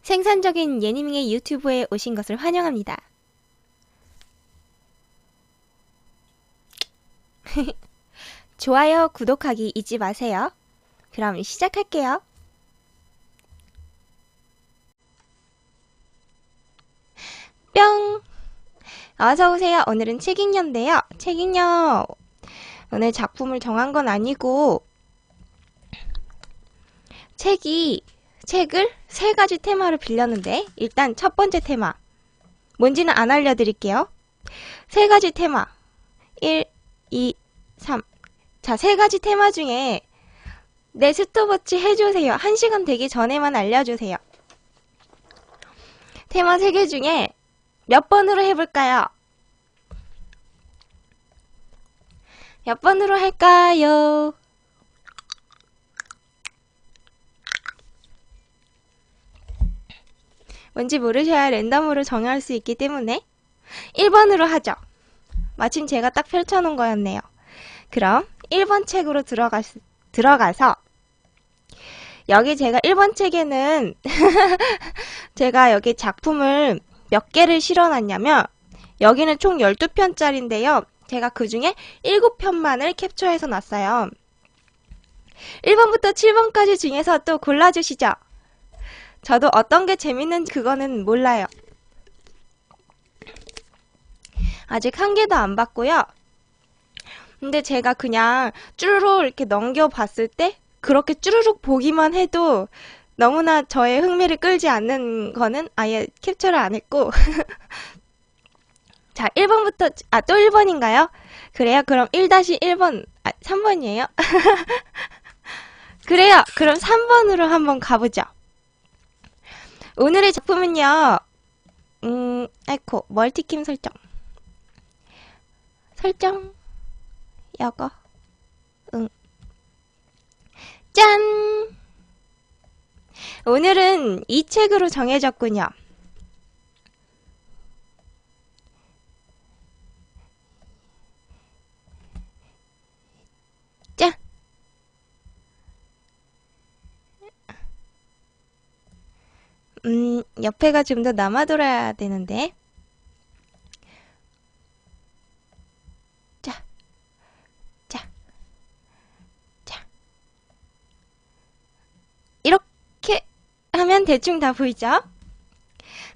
생산적인 예니밍의 유튜브에 오신 것을 환영합니다. 좋아요, 구독하기 잊지 마세요. 그럼 시작할게요. 뿅! 어서오세요. 오늘은 책익녀인데요. 책익녀, 오늘 작품을 정한 건 아니고 책을 세 가지 테마로 빌렸는데 일단 첫 번째 테마 뭔지는 안 알려드릴게요. 세 가지 테마 1, 2, 3. 자, 세 가지 테마 중에 내 스톱워치 해주세요. 1시간 되기 전에만 알려주세요. 테마 3개 중에 몇 번으로 해볼까요? 몇 번으로 할까요? 뭔지 모르셔야 랜덤으로 정할 수 있기 때문에 1번으로 하죠. 마침 제가 딱 펼쳐놓은 거였네요. 그럼 1번 책으로 들어가서 여기 제가 1번 책에는 제가 여기 작품을 몇 개를 실어놨냐면 여기는 총 12편짜리인데요. 제가 그 중에 7편만을 캡처해서 놨어요. 1번부터 7번까지 중에서 또 골라주시죠. 저도 어떤 게 재밌는지 그거는 몰라요. 아직 한 개도 안 봤고요. 근데 제가 그냥 쭈루룩 이렇게 넘겨봤을 때 그렇게 쭈루룩 보기만 해도 너무나 저의 흥미를 끌지 않는 거는 아예 캡처를 안 했고 자, 1번부터 또 1번인가요? 그래요? 그럼 1-1번 3번이에요? 그래요. 그럼 3번으로 한번 가보죠. 오늘의 작품은요. 아이코 멀티캠 설정 여거 짠! 오늘은 이 책으로 정해졌군요. 짠! 옆에가 좀 더 남아돌아야 되는데. 이렇게 하면 대충 다 보이죠?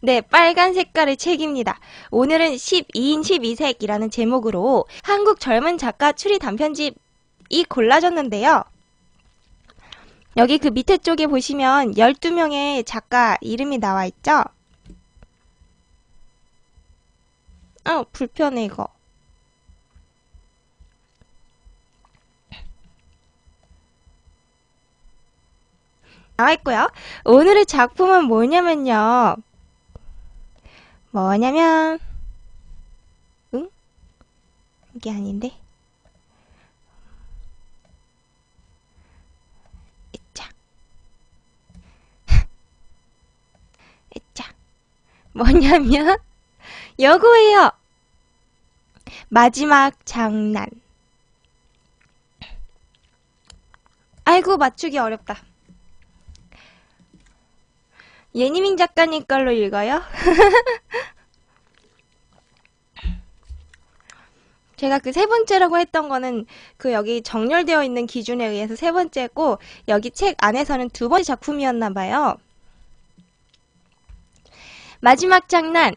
네, 빨간 색깔의 책입니다. 오늘은 12인 12색이라는 제목으로 한국 젊은 작가 추리 단편집이 골라졌는데요. 여기 그 밑에 쪽에 보시면 12명의 작가 이름이 나와 있죠? 불편해 이거. 나와 있고요. 오늘의 작품은 뭐냐면요. 이게 아닌데. 뭐냐면 요거예요. 마지막 장난. 아이고 맞추기 어렵다. 예니밍 작가님 걸로 읽어요? 제가 그 세 번째라고 했던 거는 그 여기 정렬되어 있는 기준에 의해서 세 번째고 여기 책 안에서는 두 번째 작품이었나 봐요. 마지막 장난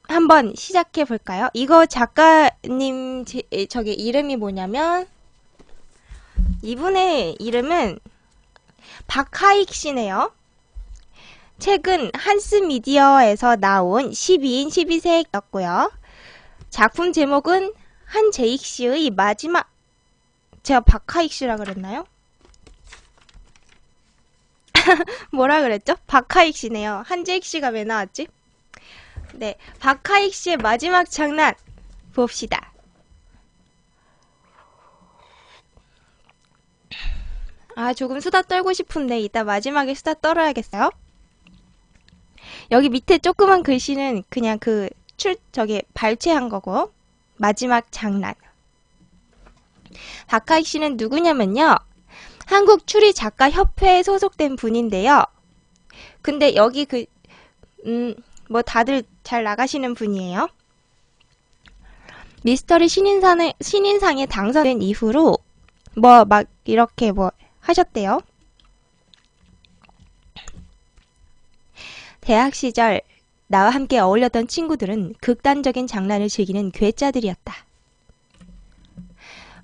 한번 시작해 볼까요? 이거 작가님 저기 이름이 뭐냐면 이분의 이름은 박하익 씨네요. 책은 한스미디어에서 나온 12인 12색이었고요. 작품 제목은 한재익 씨의 마지막 제가 박하익 씨라 그랬나요? 뭐라 그랬죠? 박하익 씨네요. 한재익 씨가 왜 나왔지? 네, 박하익 씨의 마지막 장난 봅시다. 조금 수다 떨고 싶은데 이따 마지막에 수다 떨어야겠어요? 여기 밑에 조그만 글씨는 그냥 발췌한 거고 마지막 장난. 박하익 씨는 누구냐면요. 한국 추리 작가 협회에 소속된 분인데요. 근데 여기 뭐 다들 잘 나가시는 분이에요. 미스터리 신인상에 당선된 이후로 뭐 막 이렇게 뭐 하셨대요. 대학 시절 나와 함께 어울렸던 친구들은 극단적인 장난을 즐기는 괴짜들이었다.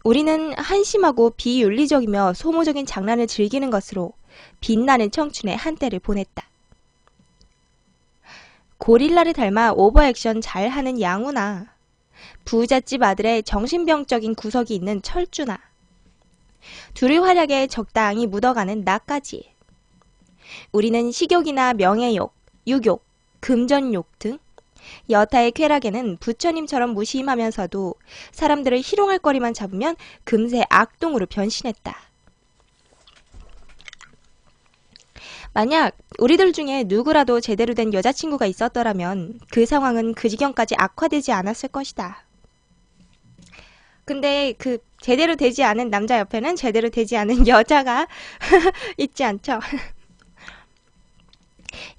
우리는 한심하고 비윤리적이며 소모적인 장난을 즐기는 것으로 빛나는 청춘의 한때를 보냈다. 고릴라를 닮아 오버액션 잘하는 양우나 부잣집 아들의 정신병적인 구석이 있는 철주나 둘의 활약에 적당히 묻어가는 나까지 우리는 식욕이나 명예욕, 유욕, 금전욕 등 여타의 쾌락에는 부처님처럼 무심하면서도 사람들을 희롱할 거리만 잡으면 금세 악동으로 변신했다. 만약 우리들 중에 누구라도 제대로 된 여자친구가 있었더라면 그 상황은 그 지경까지 악화되지 않았을 것이다. 근데 그 제대로 되지 않은 남자 옆에는 제대로 되지 않은 여자가 있지 않죠?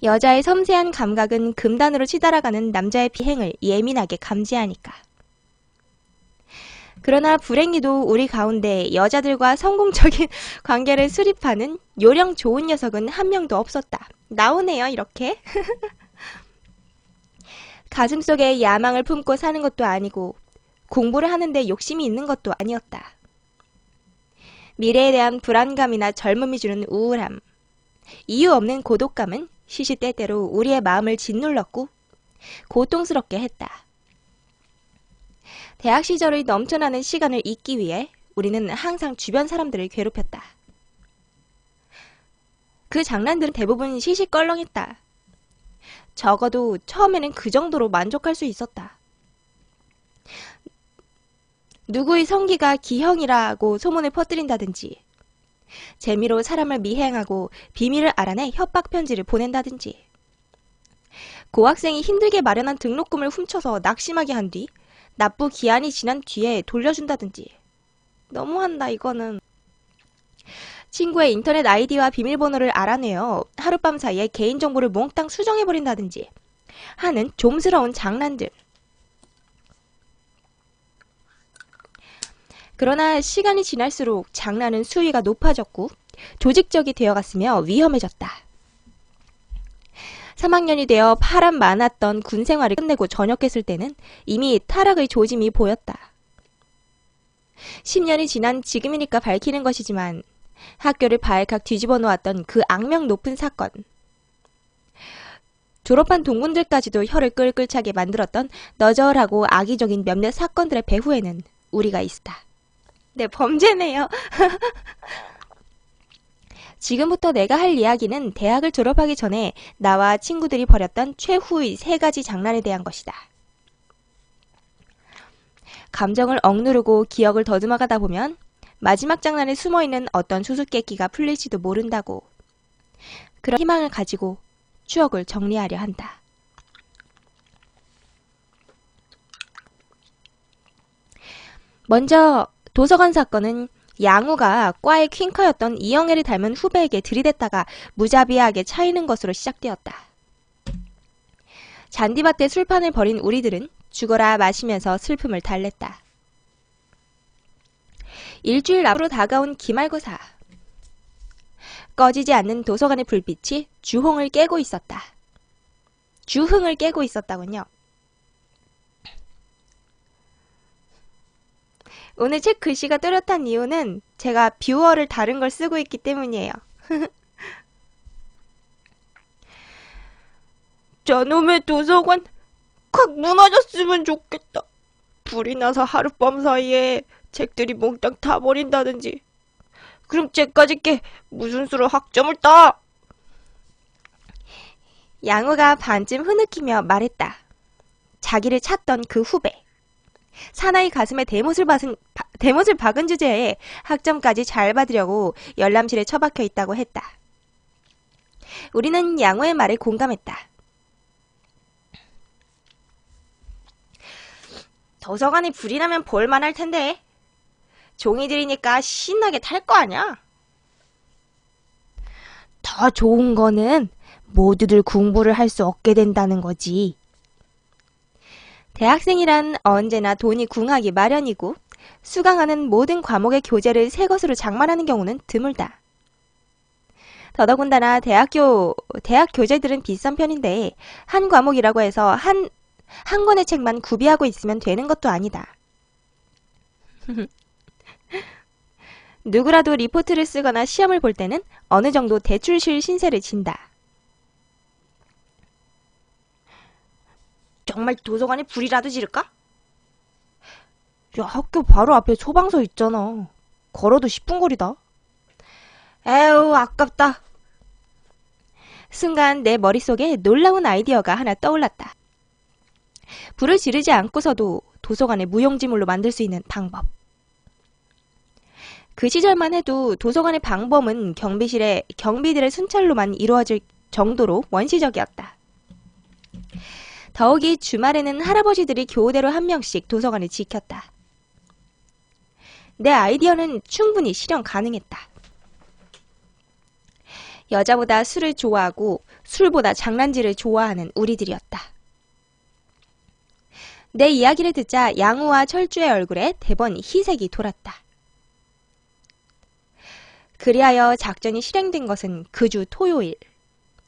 여자의 섬세한 감각은 금단으로 치달아가는 남자의 비행을 예민하게 감지하니까. 그러나 불행히도 우리 가운데 여자들과 성공적인 관계를 수립하는 요령 좋은 녀석은 한 명도 없었다. 나오네요, 이렇게. 가슴속에 야망을 품고 사는 것도 아니고 공부를 하는데 욕심이 있는 것도 아니었다. 미래에 대한 불안감이나 젊음이 주는 우울함, 이유 없는 고독감은 시시때때로 우리의 마음을 짓눌렀고 고통스럽게 했다. 대학 시절의 넘쳐나는 시간을 잊기 위해 우리는 항상 주변 사람들을 괴롭혔다. 그 장난들은 대부분 시시껄렁했다. 적어도 처음에는 그 정도로 만족할 수 있었다. 누구의 성기가 기형이라고 소문을 퍼뜨린다든지 재미로 사람을 미행하고 비밀을 알아내 협박 편지를 보낸다든지 고학생이 힘들게 마련한 등록금을 훔쳐서 낙심하게 한 뒤 납부 기한이 지난 뒤에 돌려준다든지. 너무한다, 이거는. 친구의 인터넷 아이디와 비밀번호를 알아내어 하룻밤 사이에 개인정보를 몽땅 수정해버린다든지 하는 좀스러운 장난들. 그러나 시간이 지날수록 장난은 수위가 높아졌고 조직적이 되어갔으며 위험해졌다. 3학년이 되어 파란 많았던 군 생활을 끝내고 전역했을 때는 이미 타락의 조짐이 보였다. 10년이 지난 지금이니까 밝히는 것이지만 학교를 발칵 뒤집어 놓았던 그 악명 높은 사건. 졸업한 동문들까지도 혀를 끌끌 차게 만들었던 너절하고 악의적인 몇몇 사건들의 배후에는 우리가 있다. 네, 범죄네요. 지금부터 내가 할 이야기는 대학을 졸업하기 전에 나와 친구들이 벌였던 최후의 3가지 장난에 대한 것이다. 감정을 억누르고 기억을 더듬어가다 보면 마지막 장난에 숨어있는 어떤 수수께끼가 풀릴지도 모른다고. 그런 희망을 가지고 추억을 정리하려 한다. 먼저 도서관 사건은 양우가 과의 퀸커였던 이영애를 닮은 후배에게 들이댔다가 무자비하게 차이는 것으로 시작되었다. 잔디밭에 술판을 벌인 우리들은 죽어라 마시면서 슬픔을 달랬다. 일주일 앞으로 다가온 기말고사. 꺼지지 않는 도서관의 불빛이 주홍을 깨고 있었다. 주흥을 깨고 있었다군요. 오늘 책 글씨가 뚜렷한 이유는 제가 뷰어를 다른 걸 쓰고 있기 때문이에요. 저놈의 도서관 확 무너졌으면 좋겠다. 불이 나서 하룻밤 사이에 책들이 몽땅 타버린다든지. 그럼 쟤까지 깨 무슨 수로 학점을 따? 양우가 반쯤 흐느끼며 말했다. 자기를 찾던 그 후배. 사나이 가슴에 대못을 박은 주제에 학점까지 잘 받으려고 열람실에 처박혀 있다고 했다. 우리는 양우의 말에 공감했다. 도서관에 불이 나면 볼만할 텐데. 종이들이니까 신나게 탈 거 아냐? 더 좋은 거는 모두들 공부를 할 수 없게 된다는 거지. 대학생이란 언제나 돈이 궁하기 마련이고 수강하는 모든 과목의 교재를 새 것으로 장만하는 경우는 드물다. 더더군다나 대학 교재들은 비싼 편인데 한 과목이라고 해서 한 권의 책만 구비하고 있으면 되는 것도 아니다. 누구라도 리포트를 쓰거나 시험을 볼 때는 어느 정도 대출실 신세를 진다. 정말 도서관에 불이라도 지를까? 야, 학교 바로 앞에 소방서 있잖아. 걸어도 10분 거리다. 에휴, 아깝다. 순간 내 머릿속에 놀라운 아이디어가 하나 떠올랐다. 불을 지르지 않고서도 도서관을 무용지물로 만들 수 있는 방법. 그 시절만 해도 도서관의 방범은 경비들의 순찰로만 이루어질 정도로 원시적이었다. 더욱이 주말에는 할아버지들이 교대로 한 명씩 도서관을 지켰다. 내 아이디어는 충분히 실현 가능했다. 여자보다 술을 좋아하고 술보다 장난질을 좋아하는 우리들이었다. 내 이야기를 듣자 양우와 철주의 얼굴에 대번 희색이 돌았다. 그리하여 작전이 실행된 것은 그 주 토요일,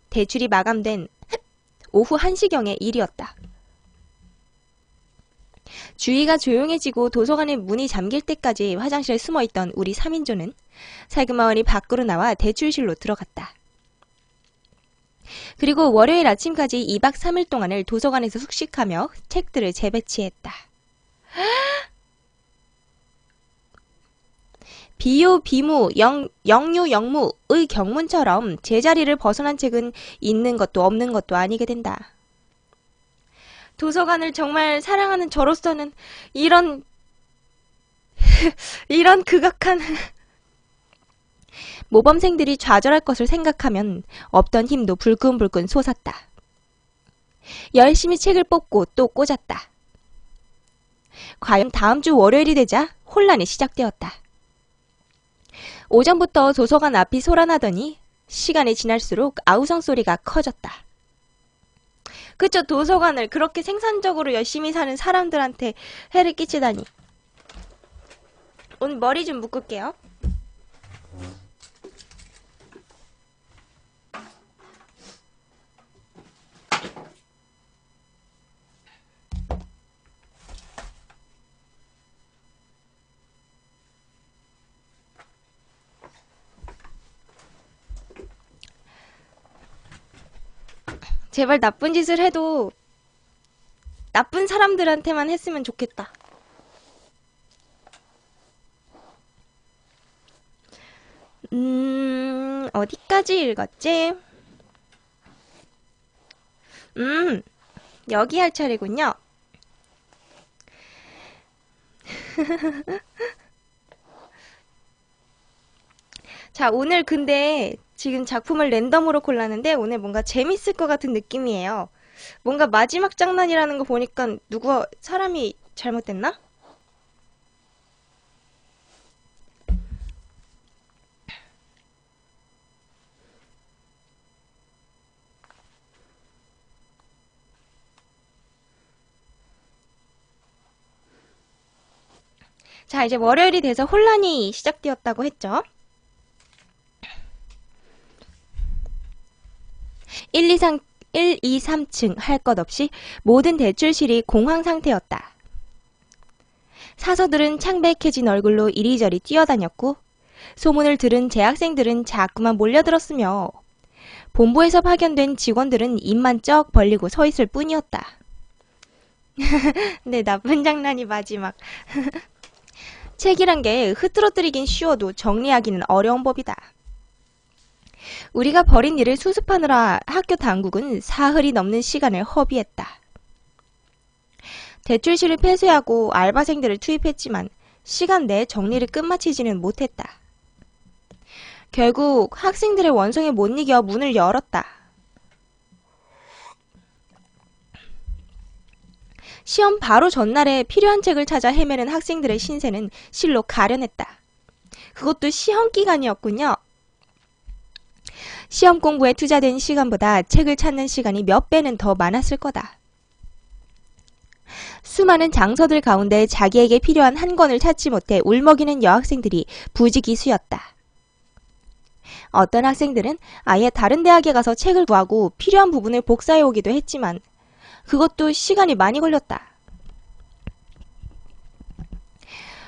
대출이 마감된 오후 1시경의 일이었다. 주위가 조용해지고 도서관의 문이 잠길 때까지 화장실에 숨어있던 우리 3인조는 살금마을이 밖으로 나와 대출실로 들어갔다. 그리고 월요일 아침까지 2박 3일 동안을 도서관에서 숙식하며 책들을 재배치했다. 비유, 비무, 영유, 영무의 경문처럼 제자리를 벗어난 책은 있는 것도 없는 것도 아니게 된다. 도서관을 정말 사랑하는 저로서는 이런 극악한 모범생들이 좌절할 것을 생각하면 없던 힘도 불끈불끈 솟았다. 열심히 책을 뽑고 또 꽂았다. 과연 다음 주 월요일이 되자 혼란이 시작되었다. 오전부터 도서관 앞이 소란하더니 시간이 지날수록 아우성 소리가 커졌다. 그쵸, 도서관을 그렇게 생산적으로 열심히 사는 사람들한테 해를 끼치다니. 오늘 머리 좀 묶을게요. 제발 나쁜 짓을 해도 나쁜 사람들한테만 했으면 좋겠다. 어디까지 읽었지? 여기 할 차례군요. 자, 오늘 근데 지금 작품을 랜덤으로 골랐는데 오늘 뭔가 재밌을 것 같은 느낌이에요. 뭔가 마지막 장난이라는 거 보니까 사람이 잘못됐나? 자, 이제 월요일이 돼서 혼란이 시작되었다고 했죠. 1, 2, 3층 할 것 없이 모든 대출실이 공황 상태였다. 사서들은 창백해진 얼굴로 이리저리 뛰어다녔고 소문을 들은 재학생들은 자꾸만 몰려들었으며 본부에서 파견된 직원들은 입만 쩍 벌리고 서 있을 뿐이었다. 네, 나쁜 장난이 마지막. 책이란 게 흐트러뜨리긴 쉬워도 정리하기는 어려운 법이다. 우리가 벌인 일을 수습하느라 학교 당국은 사흘이 넘는 시간을 허비했다. 대출실을 폐쇄하고 알바생들을 투입했지만 시간 내에 정리를 끝마치지는 못했다. 결국 학생들의 원성에 못 이겨 문을 열었다. 시험 바로 전날에 필요한 책을 찾아 헤매는 학생들의 신세는 실로 가련했다. 그것도 시험 기간이었군요. 시험 공부에 투자된 시간보다 책을 찾는 시간이 몇 배는 더 많았을 거다. 수많은 장서들 가운데 자기에게 필요한 한 권을 찾지 못해 울먹이는 여학생들이 부지기수였다. 어떤 학생들은 아예 다른 대학에 가서 책을 구하고 필요한 부분을 복사해 오기도 했지만 그것도 시간이 많이 걸렸다.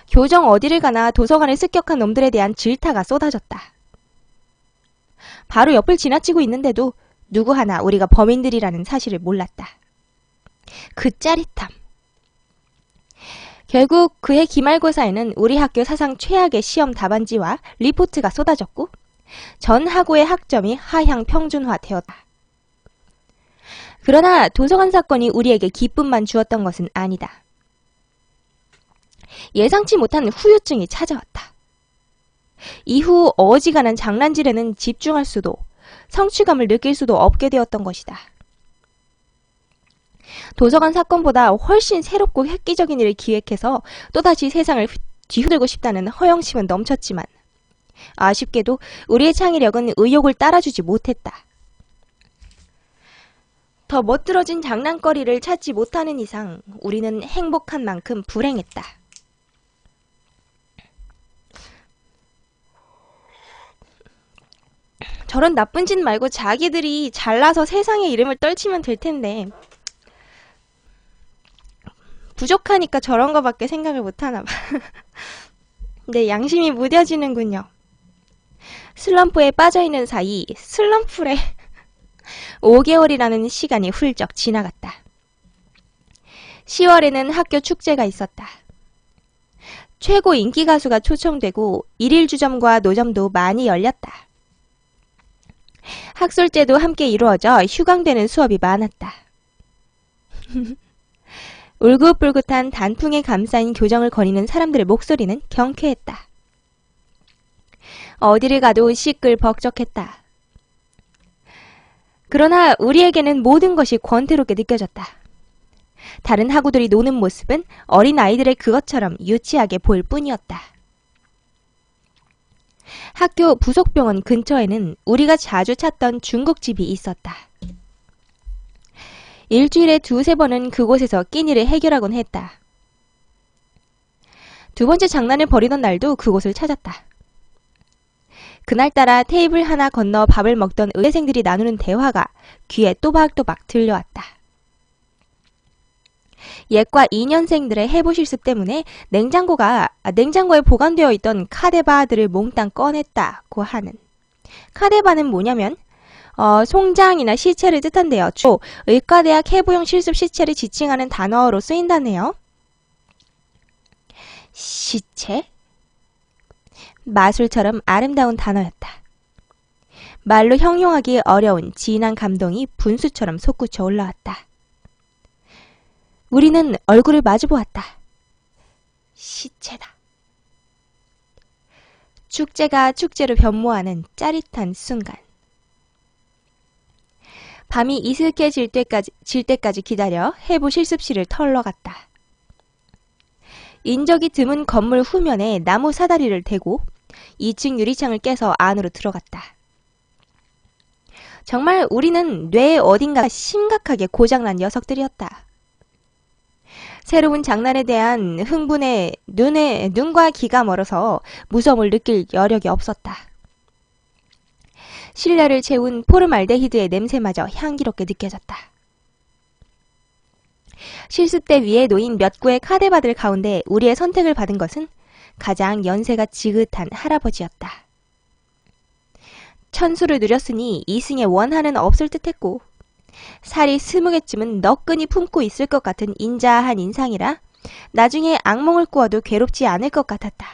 교정 어디를 가나 도서관을 습격한 놈들에 대한 질타가 쏟아졌다. 바로 옆을 지나치고 있는데도 누구 하나 우리가 범인들이라는 사실을 몰랐다. 그 짜릿함. 결국 그해 기말고사에는 우리 학교 사상 최악의 시험 답안지와 리포트가 쏟아졌고 전 학우의 학점이 하향 평준화되었다. 그러나 도서관 사건이 우리에게 기쁨만 주었던 것은 아니다. 예상치 못한 후유증이 찾아왔다. 이후 어지간한 장난질에는 집중할 수도 성취감을 느낄 수도 없게 되었던 것이다. 도서관 사건보다 훨씬 새롭고 획기적인 일을 기획해서 또다시 세상을 뒤흔들고 싶다는 허영심은 넘쳤지만 아쉽게도 우리의 창의력은 의욕을 따라주지 못했다. 더 멋들어진 장난거리를 찾지 못하는 이상 우리는 행복한 만큼 불행했다. 저런 나쁜 짓 말고 자기들이 잘나서 세상의 이름을 떨치면 될 텐데 부족하니까 저런 거밖에 생각을 못하나 봐. 네, 양심이 무뎌지는군요. 슬럼프에 빠져있는 사이 슬럼프래 5개월이라는 시간이 훌쩍 지나갔다. 10월에는 학교 축제가 있었다. 최고 인기 가수가 초청되고 일일 주점과 노점도 많이 열렸다. 학술제도 함께 이루어져 휴강되는 수업이 많았다. 울긋불긋한 단풍에 감싸인 교정을 거니는 사람들의 목소리는 경쾌했다. 어디를 가도 시끌벅적했다. 그러나 우리에게는 모든 것이 권태롭게 느껴졌다. 다른 학우들이 노는 모습은 어린 아이들의 그것처럼 유치하게 보일 뿐이었다. 학교 부속병원 근처에는 우리가 자주 찾던 중국집이 있었다. 일주일에 2~3번은 그곳에서 끼니를 해결하곤 했다. 두 번째 장난을 벌이던 날도 그곳을 찾았다. 그날따라 테이블 하나 건너 밥을 먹던 의대생들이 나누는 대화가 귀에 또박또박 들려왔다. 예과 2년생들의 해부 실습 때문에 냉장고에 보관되어 있던 카데바들을 몽땅 꺼냈다고 하는. 카데바는 뭐냐면 송장이나 시체를 뜻한데요. 주로 의과대학 해부용 실습 시체를 지칭하는 단어로 쓰인다네요. 시체? 마술처럼 아름다운 단어였다. 말로 형용하기 어려운 진한 감동이 분수처럼 솟구쳐 올라왔다. 우리는 얼굴을 마주보았다. 시체다. 축제가 축제로 변모하는 짜릿한 순간. 밤이 이슬해질 때까지 기다려 해부 실습실을 털러 갔다. 인적이 드문 건물 후면에 나무 사다리를 대고 2층 유리창을 깨서 안으로 들어갔다. 정말 우리는 뇌의 어딘가 심각하게 고장난 녀석들이었다. 새로운 장난에 대한 흥분에 눈과 귀가 멀어서 무서움을 느낄 여력이 없었다. 실내를 채운 포름알데히드의 냄새마저 향기롭게 느껴졌다. 실습대 위에 놓인 몇 구의 카데바들 가운데 우리의 선택을 받은 것은 가장 연세가 지긋한 할아버지였다. 천수를 누렸으니 이승에 원한은 없을 듯했고 살이 20개쯤은 너끈히 품고 있을 것 같은 인자한 인상이라 나중에 악몽을 꾸어도 괴롭지 않을 것 같았다.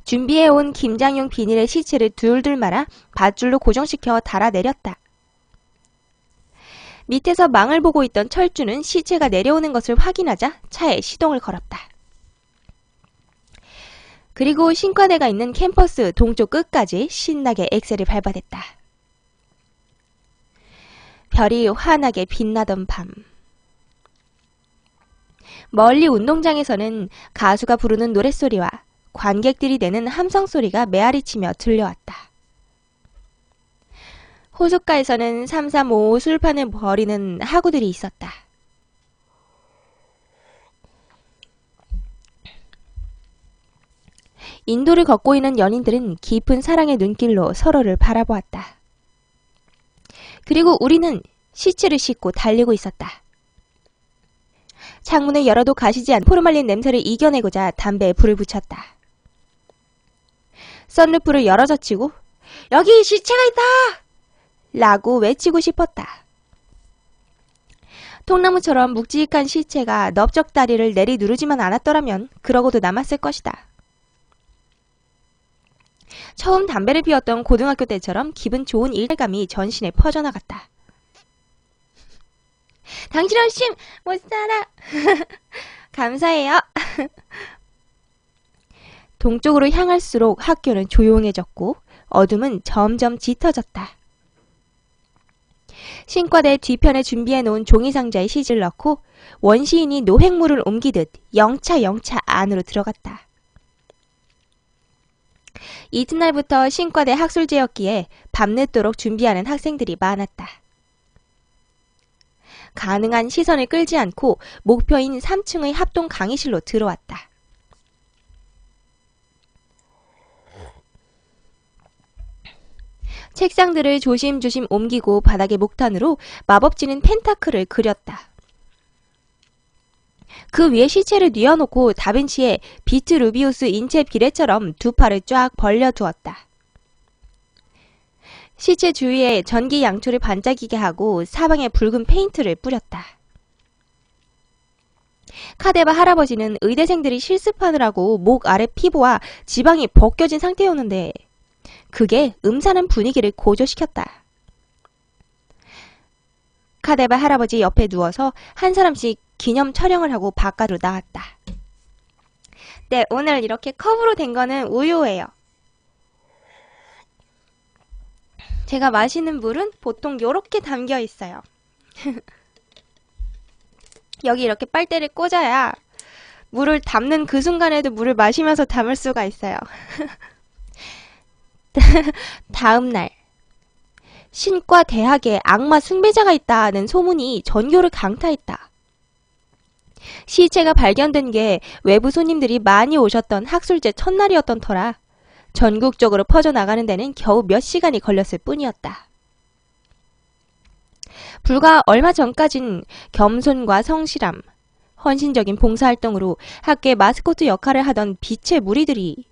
준비해온 김장용 비닐의 시체를 둘둘 말아 밧줄로 고정시켜 달아내렸다. 밑에서 망을 보고 있던 철주는 시체가 내려오는 것을 확인하자 차에 시동을 걸었다. 그리고 신과대가 있는 캠퍼스 동쪽 끝까지 신나게 엑셀을 밟아댔다. 별이 환하게 빛나던 밤. 멀리 운동장에서는 가수가 부르는 노랫소리와 관객들이 내는 함성소리가 메아리치며 들려왔다. 호숫가에서는 삼삼오오 술판을 벌이는 하구들이 있었다. 인도를 걷고 있는 연인들은 깊은 사랑의 눈길로 서로를 바라보았다. 그리고 우리는 시체를 싣고 달리고 있었다. 창문을 열어도 가시지 않는 포르말린 냄새를 이겨내고자 담배에 불을 붙였다. 썬루프를 열어젖히고 여기 시체가 있다! 라고 외치고 싶었다. 통나무처럼 묵직한 시체가 넓적다리를 내리누르지만 않았더라면 그러고도 남았을 것이다. 처음 담배를 피웠던 고등학교 때처럼 기분 좋은 일감이 전신에 퍼져나갔다. 당신 없이 못 살아. 감사해요. 동쪽으로 향할수록 학교는 조용해졌고 어둠은 점점 짙어졌다. 신과대 뒤편에 준비해놓은 종이상자에 시지를 넣고 원시인이 노획물을 옮기듯 영차 안으로 들어갔다. 이튿날부터 신과대 학술제였기에 밤늦도록 준비하는 학생들이 많았다. 가능한 시선을 끌지 않고 목표인 3층의 합동 강의실로 들어왔다. 책상들을 조심조심 옮기고 바닥에 목탄으로 마법지는 펜타클을 그렸다. 그 위에 시체를 뉘어놓고 다빈치의 비트루비우스 인체 비례처럼 두 팔을 쫙 벌려두었다. 시체 주위에 전기 양초를 반짝이게 하고 사방에 붉은 페인트를 뿌렸다. 카데바 할아버지는 의대생들이 실습하느라고 목 아래 피부와 지방이 벗겨진 상태였는데 그게 음산한 분위기를 고조시켰다. 카데바 할아버지 옆에 누워서 한 사람씩 기념 촬영을 하고 바깥으로 나왔다. 네, 오늘 이렇게 컵으로 된 거는 우유예요. 제가 마시는 물은 보통 요렇게 담겨 있어요. 여기 이렇게 빨대를 꽂아야 물을 담는 그 순간에도 물을 마시면서 담을 수가 있어요. 다음날 신과 대학에 악마 숭배자가 있다는 소문이 전교를 강타했다. 시체가 발견된 게 외부 손님들이 많이 오셨던 학술제 첫날이었던 터라 전국적으로 퍼져나가는 데는 겨우 몇 시간이 걸렸을 뿐이었다. 불과 얼마 전까진 겸손과 성실함, 헌신적인 봉사활동으로 학교의 마스코트 역할을 하던 빛의 무리들이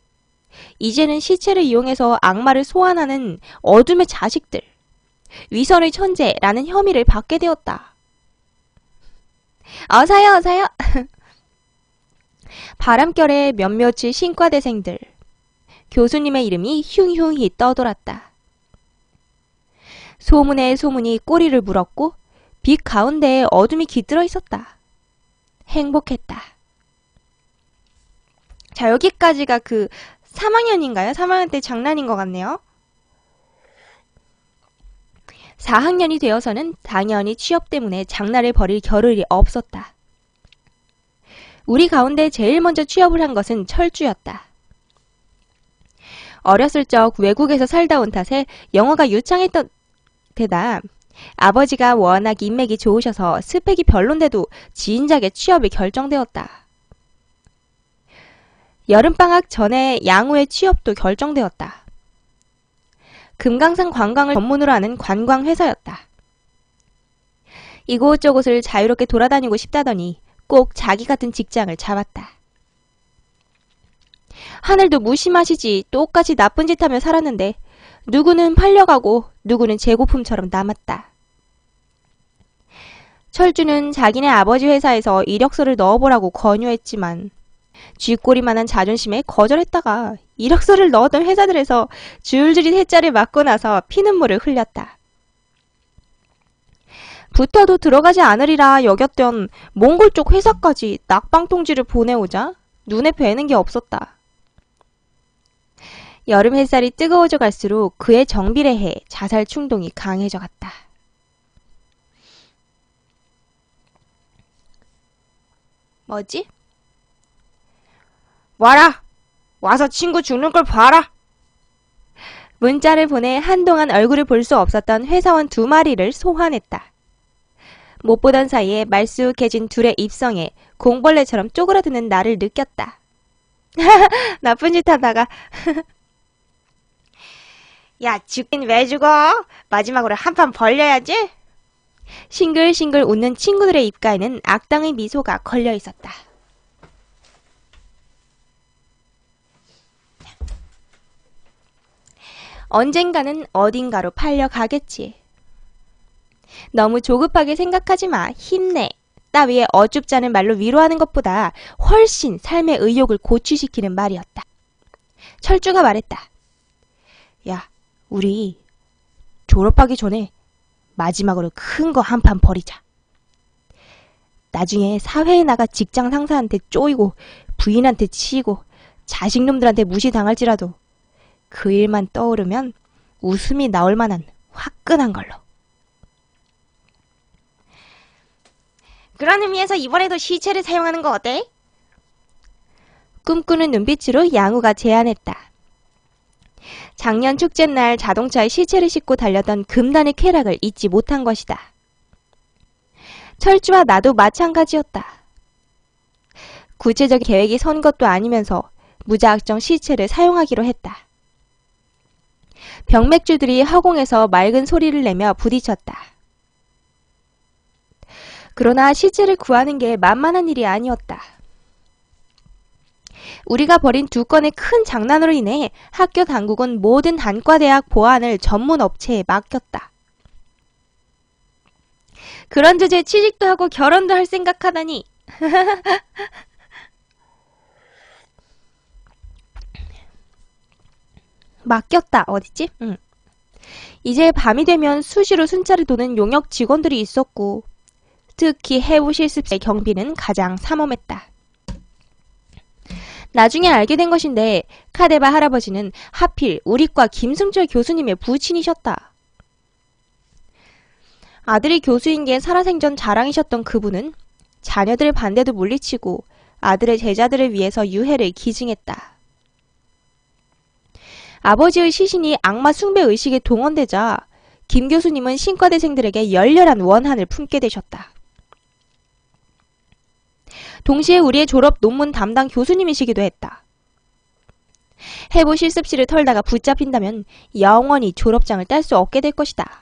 이제는 시체를 이용해서 악마를 소환하는 어둠의 자식들, 위선의 천재라는 혐의를 받게 되었다. 어서요. 바람결에 몇몇의 신과대생들, 교수님의 이름이 흉흉히 떠돌았다. 소문에 소문이 꼬리를 물었고 빛 가운데에 어둠이 깃들어 있었다. 행복했다. 자, 여기까지가 그 3학년인가요? 3학년 때 장난인 것 같네요. 4학년이 되어서는 당연히 취업 때문에 장난을 벌일 겨를이 없었다. 우리 가운데 제일 먼저 취업을 한 것은 철주였다. 어렸을 적 외국에서 살다 온 탓에 영어가 유창했던 데다 아버지가 워낙 인맥이 좋으셔서 스펙이 별론데도 진작에 취업이 결정되었다. 여름방학 전에 양우의 취업도 결정되었다. 금강산 관광을 전문으로 하는 관광회사였다. 이곳저곳을 자유롭게 돌아다니고 싶다더니 꼭 자기 같은 직장을 잡았다. 하늘도 무심하시지 똑같이 나쁜 짓 하며 살았는데 누구는 팔려가고 누구는 재고품처럼 남았다. 철주는 자기네 아버지 회사에서 이력서를 넣어보라고 권유했지만 쥐꼬리만한 자존심에 거절했다가 이력서를 넣었던 회사들에서 줄줄이 해자를 맞고 나서 피눈물을 흘렸다. 붙어도 들어가지 않으리라 여겼던 몽골 쪽 회사까지 낙방 통지를 보내오자 눈에 뵈는 게 없었다. 여름 햇살이 뜨거워져 갈수록 그의 정비례해 자살 충동이 강해져 갔다. 뭐지? 와라! 와서 친구 죽는 걸 봐라! 문자를 보내 한동안 얼굴을 볼 수 없었던 회사원 2마리를 소환했다. 못 보던 사이에 말쑥해진 둘의 입성에 공벌레처럼 쪼그라드는 나를 느꼈다. 나쁜 짓 하다가 야, 죽긴 왜 죽어? 마지막으로 한 판 벌려야지? 싱글싱글 웃는 친구들의 입가에는 악당의 미소가 걸려 있었다. 언젠가는 어딘가로 팔려가겠지. 너무 조급하게 생각하지 마. 힘내. 따위에 어줍잖은 말로 위로하는 것보다 훨씬 삶의 의욕을 고취시키는 말이었다. 철주가 말했다. 야, 우리 졸업하기 전에 마지막으로 큰 거 한 판 벌이자. 나중에 사회에 나가 직장 상사한테 쪼이고 부인한테 치이고 자식놈들한테 무시당할지라도 그 일만 떠오르면 웃음이 나올 만한 화끈한 걸로. 그런 의미에서 이번에도 시체를 사용하는 거 어때? 꿈꾸는 눈빛으로 양우가 제안했다. 작년 축제날 자동차에 시체를 싣고 달렸던 금단의 쾌락을 잊지 못한 것이다. 철주와 나도 마찬가지였다. 구체적인 계획이 선 것도 아니면서 무작정 시체를 사용하기로 했다. 병맥주들이 허공에서 맑은 소리를 내며 부딪혔다. 그러나 시체를 구하는 게 만만한 일이 아니었다. 우리가 벌인 2건의 큰 장난으로 인해 학교 당국은 모든 단과대학 보안을 전문 업체에 맡겼다. 그런 주제에 취직도 하고 결혼도 할 생각하다니. 맡겼다. 어딨지? 이제 밤이 되면 수시로 순찰을 도는 용역 직원들이 있었고 특히 해부 실습의 경비는 가장 삼엄했다. 나중에 알게 된 것인데 카데바 할아버지는 하필 우리과 김승철 교수님의 부친이셨다. 아들이 교수인 게 살아생전 자랑이셨던 그분은 자녀들의 반대도 물리치고 아들의 제자들을 위해서 유해를 기증했다. 아버지의 시신이 악마 숭배 의식에 동원되자 김 교수님은 신과대생들에게 열렬한 원한을 품게 되셨다. 동시에 우리의 졸업 논문 담당 교수님이시기도 했다. 해부 실습실을 털다가 붙잡힌다면 영원히 졸업장을 딸 수 없게 될 것이다.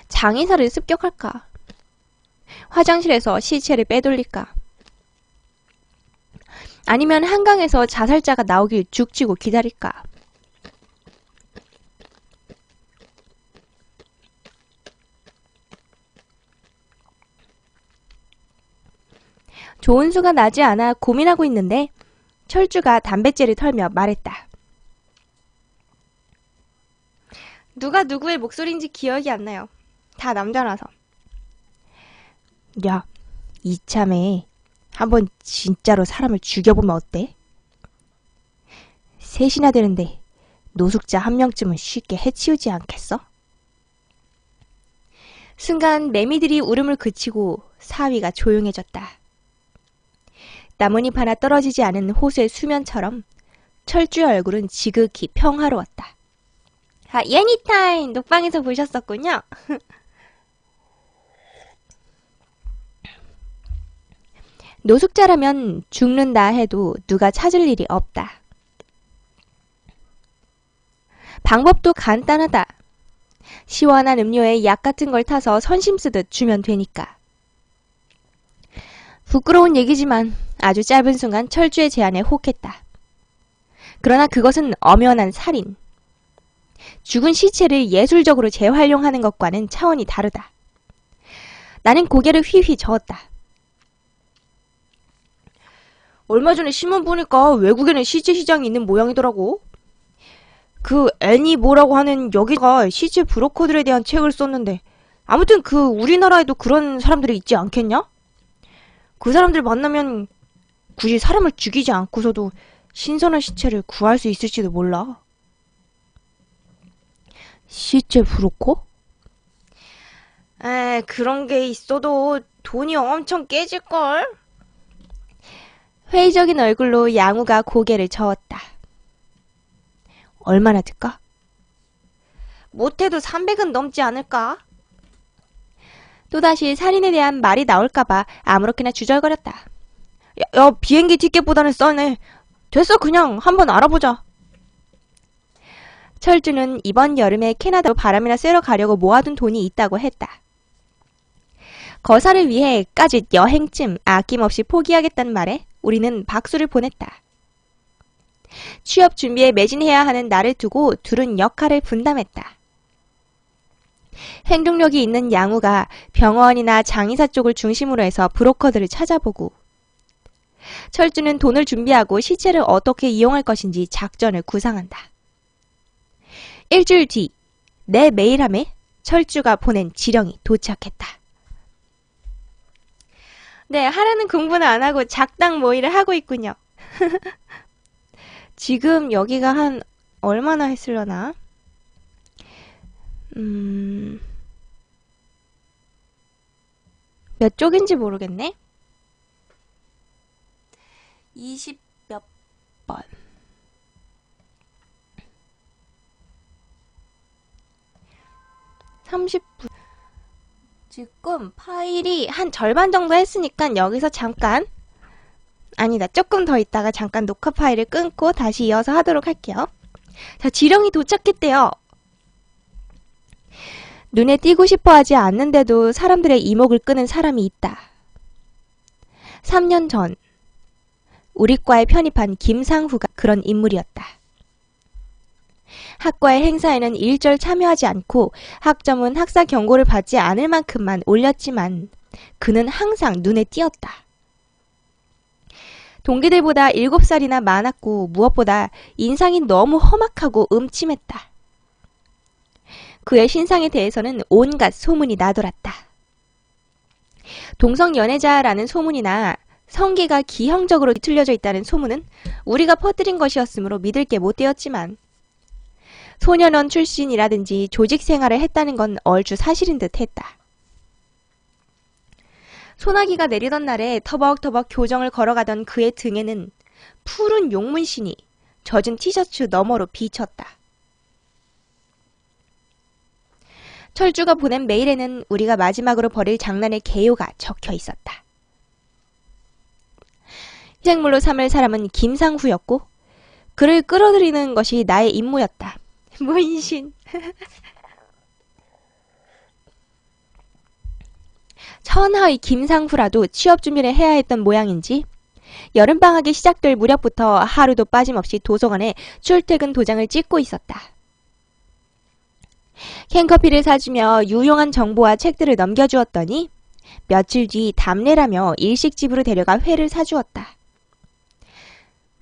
장의사를 습격할까? 화장실에서 시체를 빼돌릴까? 아니면 한강에서 자살자가 나오길 죽치고 기다릴까? 좋은 수가 나지 않아 고민하고 있는데 철주가 담뱃재를 털며 말했다. 누가 누구의 목소리인지 기억이 안 나요. 다 남자라서. 야, 이참에 한번 진짜로 사람을 죽여보면 어때? 셋이나 되는데 노숙자 한 명쯤은 쉽게 해치우지 않겠어? 순간 매미들이 울음을 그치고 사위가 조용해졌다. 나뭇잎 하나 떨어지지 않은 호수의 수면처럼 철주의 얼굴은 지극히 평화로웠다. 아, 예니타임! 녹방에서 보셨었군요. 노숙자라면 죽는다 해도 누가 찾을 일이 없다. 방법도 간단하다. 시원한 음료에 약 같은 걸 타서 선심 쓰듯 주면 되니까. 부끄러운 얘기지만 아주 짧은 순간 철주의 제안에 혹했다. 그러나 그것은 엄연한 살인. 죽은 시체를 예술적으로 재활용하는 것과는 차원이 다르다. 나는 고개를 휘휘 저었다. 얼마 전에 신문 보니까 외국에는 시체 시장이 있는 모양이더라고. 그 애니 뭐라고 하는 여기가 시체 브로커들에 대한 책을 썼는데 아무튼 그 우리나라에도 그런 사람들이 있지 않겠냐? 그 사람들 만나면 굳이 사람을 죽이지 않고서도 신선한 시체를 구할 수 있을지도 몰라. 시체 브로커? 그런 게 있어도 돈이 엄청 깨질걸? 회의적인 얼굴로 양우가 고개를 저었다. 얼마나 들까? 못해도 300은 넘지 않을까? 또다시 살인에 대한 말이 나올까봐 아무렇게나 주절거렸다. 야, 비행기 티켓보다는 싸네. 됐어, 그냥 한번 알아보자. 철주는 이번 여름에 캐나다로 바람이나 쐬러 가려고 모아둔 돈이 있다고 했다. 거사를 위해 까짓 여행쯤 아낌없이 포기하겠다는 말에 우리는 박수를 보냈다. 취업 준비에 매진해야 하는 나를 두고 둘은 역할을 분담했다. 행동력이 있는 양우가 병원이나 장의사 쪽을 중심으로 해서 브로커들을 찾아보고, 철주는 돈을 준비하고 시체를 어떻게 이용할 것인지 작전을 구상한다. 일주일 뒤, 내 메일함에 철주가 보낸 지령이 도착했다. 네, 하라는 공부는 안 하고 작당 모의를 하고 있군요. 지금 여기가 한 얼마나 했으려나? 몇 쪽인지 모르겠네. 20 몇 번. 지금 파일이 한 절반 정도 했으니까 여기서 잠깐, 아니다, 조금 더 있다가 잠깐 녹화 파일을 끊고 다시 이어서 하도록 할게요. 자, 지령이 도착했대요. 눈에 띄고 싶어 하지 않는데도 사람들의 이목을 끄는 사람이 있다. 3년 전 우리과에 편입한 김상후가 그런 인물이었다. 학과의 행사에는 일절 참여하지 않고 학점은 학사 경고를 받지 않을 만큼만 올렸지만 그는 항상 눈에 띄었다. 동기들보다 7살이나 많았고 무엇보다 인상이 너무 험악하고 음침했다. 그의 신상에 대해서는 온갖 소문이 나돌았다. 동성연애자라는 소문이나 성기가 기형적으로 틀려져 있다는 소문은 우리가 퍼뜨린 것이었으므로 믿을 게 못 되었지만 소년원 출신이라든지 조직 생활을 했다는 건 얼추 사실인 듯 했다. 소나기가 내리던 날에 터벅터벅 교정을 걸어가던 그의 등에는 푸른 용문신이 젖은 티셔츠 너머로 비쳤다. 철주가 보낸 메일에는 우리가 마지막으로 벌일 장난의 개요가 적혀 있었다. 희생물로 삼을 사람은 김상후였고 그를 끌어들이는 것이 나의 임무였다. 문신. 천하의 김상후라도 취업 준비를 해야 했던 모양인지 여름방학이 시작될 무렵부터 하루도 빠짐없이 도서관에 출퇴근 도장을 찍고 있었다. 캔커피를 사주며 유용한 정보와 책들을 넘겨주었더니 며칠 뒤 답례라며 일식집으로 데려가 회를 사주었다.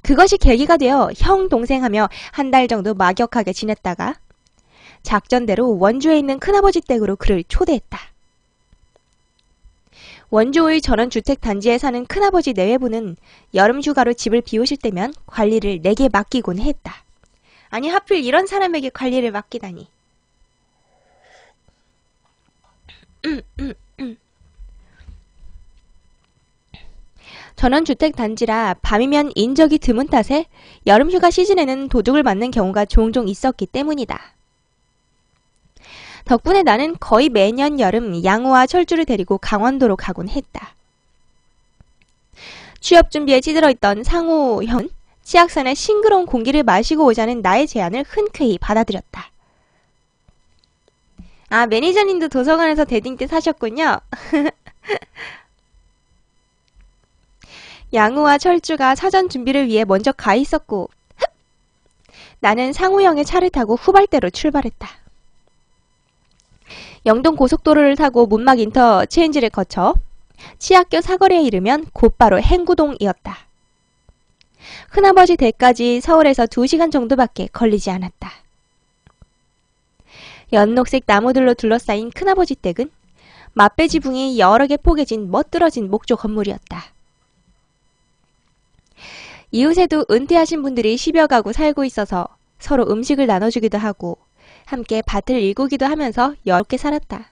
그것이 계기가 되어 형 동생하며 한 달 정도 막역하게 지냈다가 작전대로 원주에 있는 큰아버지 댁으로 그를 초대했다. 원주의 전원주택단지에 사는 큰아버지 내외부는 여름휴가로 집을 비우실 때면 관리를 내게 맡기곤 했다. 아니 하필 이런 사람에게 관리를 맡기다니. 전원주택단지라 밤이면 인적이 드문 탓에 여름휴가 시즌에는 도둑을 맞는 경우가 종종 있었기 때문이다. 덕분에 나는 거의 매년 여름 양우와 철주를 데리고 강원도로 가곤 했다. 취업 준비에 찌들어있던 상우 형은 치악산의 싱그러운 공기를 마시고 오자는 나의 제안을 흔쾌히 받아들였다. 아, 매니저님도 도서관에서 대딩 때 사셨군요. 양우와 철주가 사전 준비를 위해 먼저 가 있었고 나는 상우 형의 차를 타고 후발대로 출발했다. 영동 고속도로를 타고 문막 인터체인지를 거쳐 치학교 사거리에 이르면 곧바로 행구동이었다. 큰아버지 댁까지 서울에서 2시간 정도밖에 걸리지 않았다. 연녹색 나무들로 둘러싸인 큰아버지 댁은 맛배지붕이 여러 개 포개진 멋들어진 목조 건물이었다. 이웃에도 은퇴하신 분들이 10여 가구 살고 있어서 서로 음식을 나눠주기도 하고 함께 밭을 일구기도 하면서 여롭게 살았다.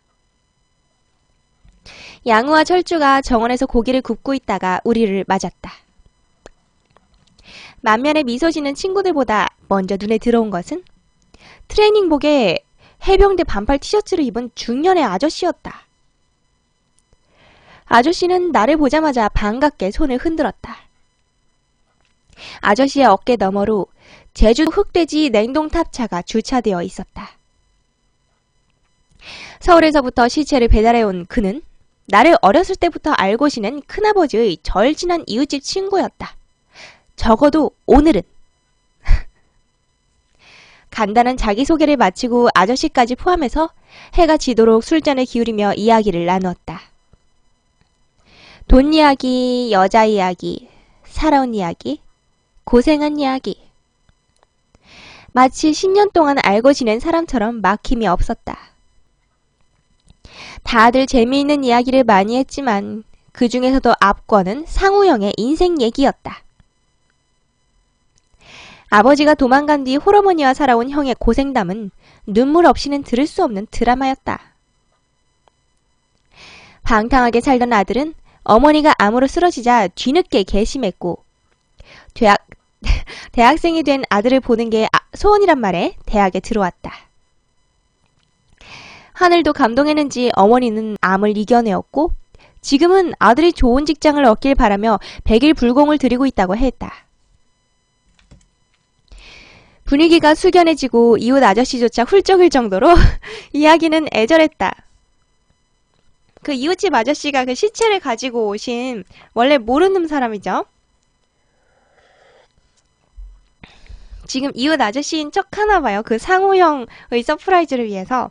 양우와 철주가 정원에서 고기를 굽고 있다가 우리를 맞았다. 만면에 미소 지는 친구들보다 먼저 눈에 들어온 것은 트레이닝복에 해병대 반팔 티셔츠를 입은 중년의 아저씨였다. 아저씨는 나를 보자마자 반갑게 손을 흔들었다. 아저씨의 어깨 너머로 제주도 흑돼지 냉동탑차가 주차되어 있었다. 서울에서부터 시체를 배달해온 그는 나를 어렸을 때부터 알고 지낸 큰아버지의 절친한 이웃집 친구였다. 적어도 오늘은. 간단한 자기소개를 마치고 아저씨까지 포함해서 해가 지도록 술잔을 기울이며 이야기를 나누었다. 돈 이야기, 여자 이야기, 살아온 이야기, 고생한 이야기. 마치 10년 동안 알고 지낸 사람처럼 막힘이 없었다. 다들 재미있는 이야기를 많이 했지만 그 중에서도 압권은 상우형의 인생 얘기였다. 아버지가 도망간 뒤 홀어머니와 살아온 형의 고생담은 눈물 없이는 들을 수 없는 드라마였다. 방탕하게 살던 아들은 어머니가 암으로 쓰러지자 뒤늦게 괘씸했고 대학생이 된 아들을 보는 게 소원이란 말에 대학에 들어왔다. 하늘도 감동했는지 어머니는 암을 이겨내었고 지금은 아들이 좋은 직장을 얻길 바라며 100일 불공을 들이고 있다고 했다. 분위기가 숙연해지고 이웃 아저씨조차 훌쩍일 정도로 이야기는 애절했다. 그 이웃집 아저씨가 그 시체를 가지고 오신 원래 모르는 사람이죠. 지금 이웃 아저씨인 척 하나봐요. 그 상우형의 서프라이즈를 위해서.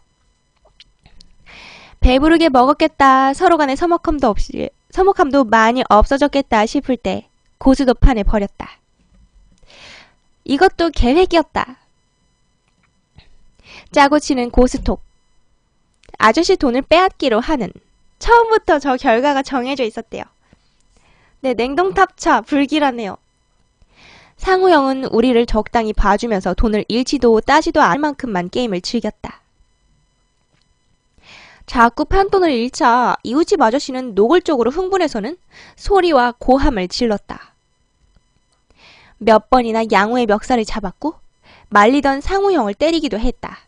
배부르게 먹었겠다. 서로 간에 서먹함도 많이 없어졌겠다 싶을 때 고스톱판에 버렸다. 이것도 계획이었다. 짜고 치는 고스톱. 아저씨 돈을 빼앗기로 하는. 처음부터 저 결과가 정해져 있었대요. 네, 냉동탑차 불길하네요. 상우형은 우리를 적당히 봐주면서 돈을 잃지도 따지도 않을 만큼만 게임을 즐겼다. 자꾸 판돈을 잃자 이웃집 아저씨는 노골적으로 흥분해서는 소리와 고함을 질렀다. 몇 번이나 양우의 멱살을 잡았고 말리던 상우형을 때리기도 했다.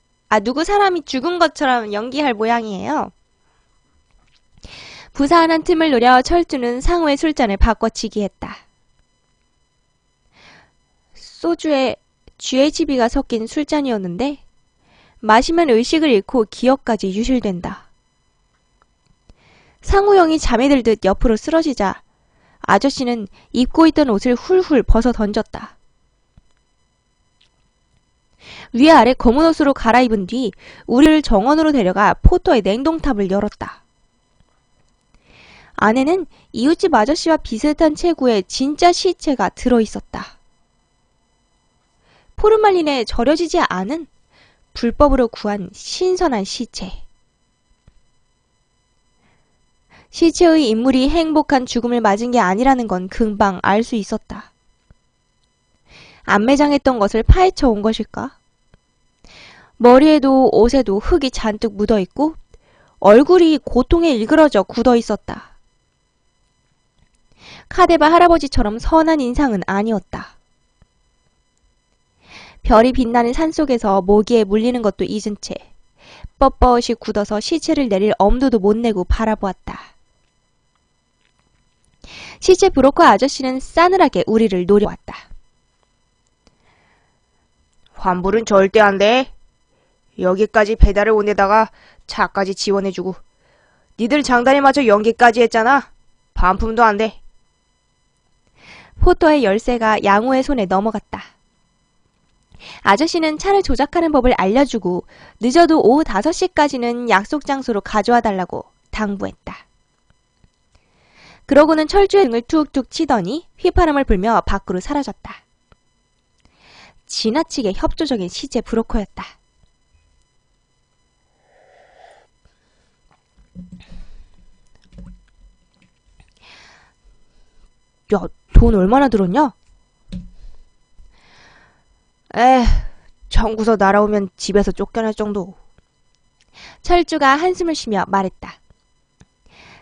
누구 사람이 죽은 것처럼 연기할 모양이에요. 부사한 틈을 노려 철주는 상우의 술잔을 바꿔치기 했다. 소주에 GHB가 섞인 술잔이었는데 마시면 의식을 잃고 기억까지 유실된다. 상우형이 잠이 들듯 옆으로 쓰러지자 아저씨는 입고 있던 옷을 훌훌 벗어 던졌다. 위아래 검은 옷으로 갈아입은 뒤 우리를 정원으로 데려가 포터의 냉동탑을 열었다. 안에는 이웃집 아저씨와 비슷한 체구의 진짜 시체가 들어있었다. 포르말린에 절여지지 않은 불법으로 구한 신선한 시체. 시체의 인물이 행복한 죽음을 맞은 게 아니라는 건 금방 알 수 있었다. 안매장했던 것을 파헤쳐 온 것일까? 머리에도 옷에도 흙이 잔뜩 묻어있고 얼굴이 고통에 일그러져 굳어있었다. 카데바 할아버지처럼 선한 인상은 아니었다. 별이 빛나는 산속에서 모기에 물리는 것도 잊은 채 뻣뻣이 굳어서 시체를 내릴 엄두도 못 내고 바라보았다. 시체 브로커 아저씨는 싸늘하게 우리를 노려왔다. 환불은 절대 안 돼. 여기까지 배달을 온 데다가 차까지 지원해주고 니들 장단에 맞춰 연기까지 했잖아. 반품도 안 돼. 포터의 열쇠가 양호의 손에 넘어갔다. 아저씨는 차를 조작하는 법을 알려주고 늦어도 오후 5시까지는 약속 장소로 가져와 달라고 당부했다. 그러고는 철주의 등을 툭툭 치더니 휘파람을 불며 밖으로 사라졌다. 지나치게 협조적인 시체 브로커였다. 야, 돈 얼마나 들었냐? 청구서 날아오면 집에서 쫓겨날 정도. 철주가 한숨을 쉬며 말했다.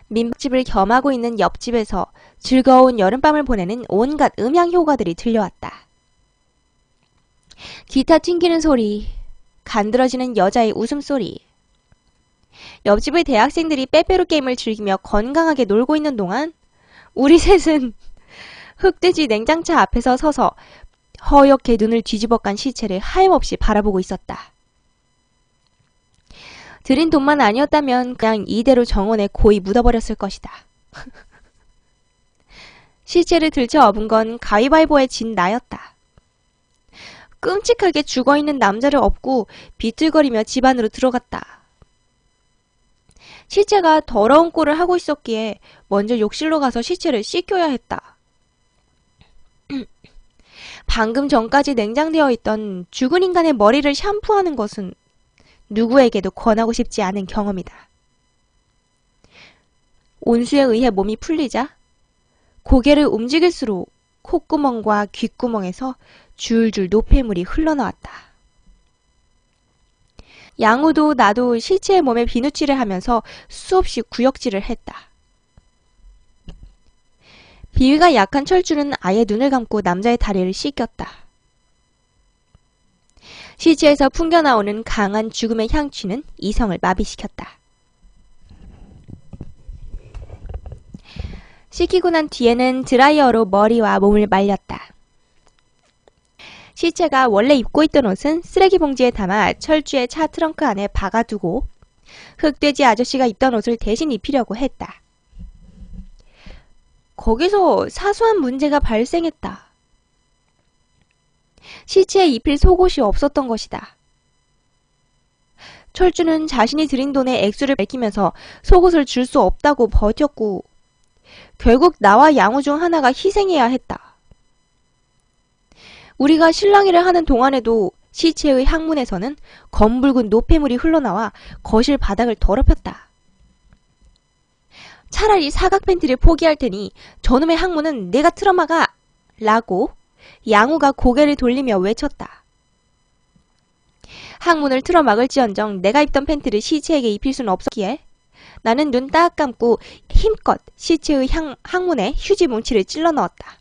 민박집을 겸하고 있는 옆집에서 즐거운 여름밤을 보내는 온갖 음향 효과들이 들려왔다. 기타 튕기는 소리, 간드러지는 여자의 웃음소리. 옆집의 대학생들이 빼빼로 게임을 즐기며 건강하게 놀고 있는 동안 우리 셋은 흑돼지 냉장차 앞에서 서서 허옇게 눈을 뒤집어 깐 시체를 하염없이 바라보고 있었다. 들인 돈만 아니었다면 그냥 이대로 정원에 고이 묻어버렸을 것이다. 시체를 들쳐 업은 건 가위바위보에 진 나였다. 끔찍하게 죽어있는 남자를 업고 비틀거리며 집 안으로 들어갔다. 시체가 더러운 꼴을 하고 있었기에 먼저 욕실로 가서 시체를 씻겨야 했다. 방금 전까지 냉장되어 있던 죽은 인간의 머리를 샴푸하는 것은 누구에게도 권하고 싶지 않은 경험이다. 온수에 의해 몸이 풀리자 고개를 움직일수록 콧구멍과 귓구멍에서 줄줄 노폐물이 흘러나왔다. 양우도 나도 시체의 몸에 비누칠을 하면서 수없이 구역질을 했다. 비위가 약한 철주는 아예 눈을 감고 남자의 다리를 씻겼다. 시체에서 풍겨나오는 강한 죽음의 향취는 이성을 마비시켰다. 씻기고 난 뒤에는 드라이어로 머리와 몸을 말렸다. 시체가 원래 입고 있던 옷은 쓰레기 봉지에 담아 철주의 차 트렁크 안에 박아두고 흑돼지 아저씨가 입던 옷을 대신 입히려고 했다. 거기서 사소한 문제가 발생했다. 시체에 입힐 속옷이 없었던 것이다. 철주는 자신이 들인 돈의 액수를 밝히면서 속옷을 줄 수 없다고 버텼고 결국 나와 양우 중 하나가 희생해야 했다. 우리가 실랑이를 하는 동안에도 시체의 항문에서는 검붉은 노폐물이 흘러나와 거실 바닥을 더럽혔다. 차라리 사각 팬티를 포기할 테니 저놈의 항문은 내가 틀어막아! 라고 양우가 고개를 돌리며 외쳤다. 항문을 틀어막을지언정 내가 입던 팬티를 시체에게 입힐 수는 없었기에 나는 눈 딱 감고 힘껏 시체의 항문에 휴지 뭉치를 찔러 넣었다.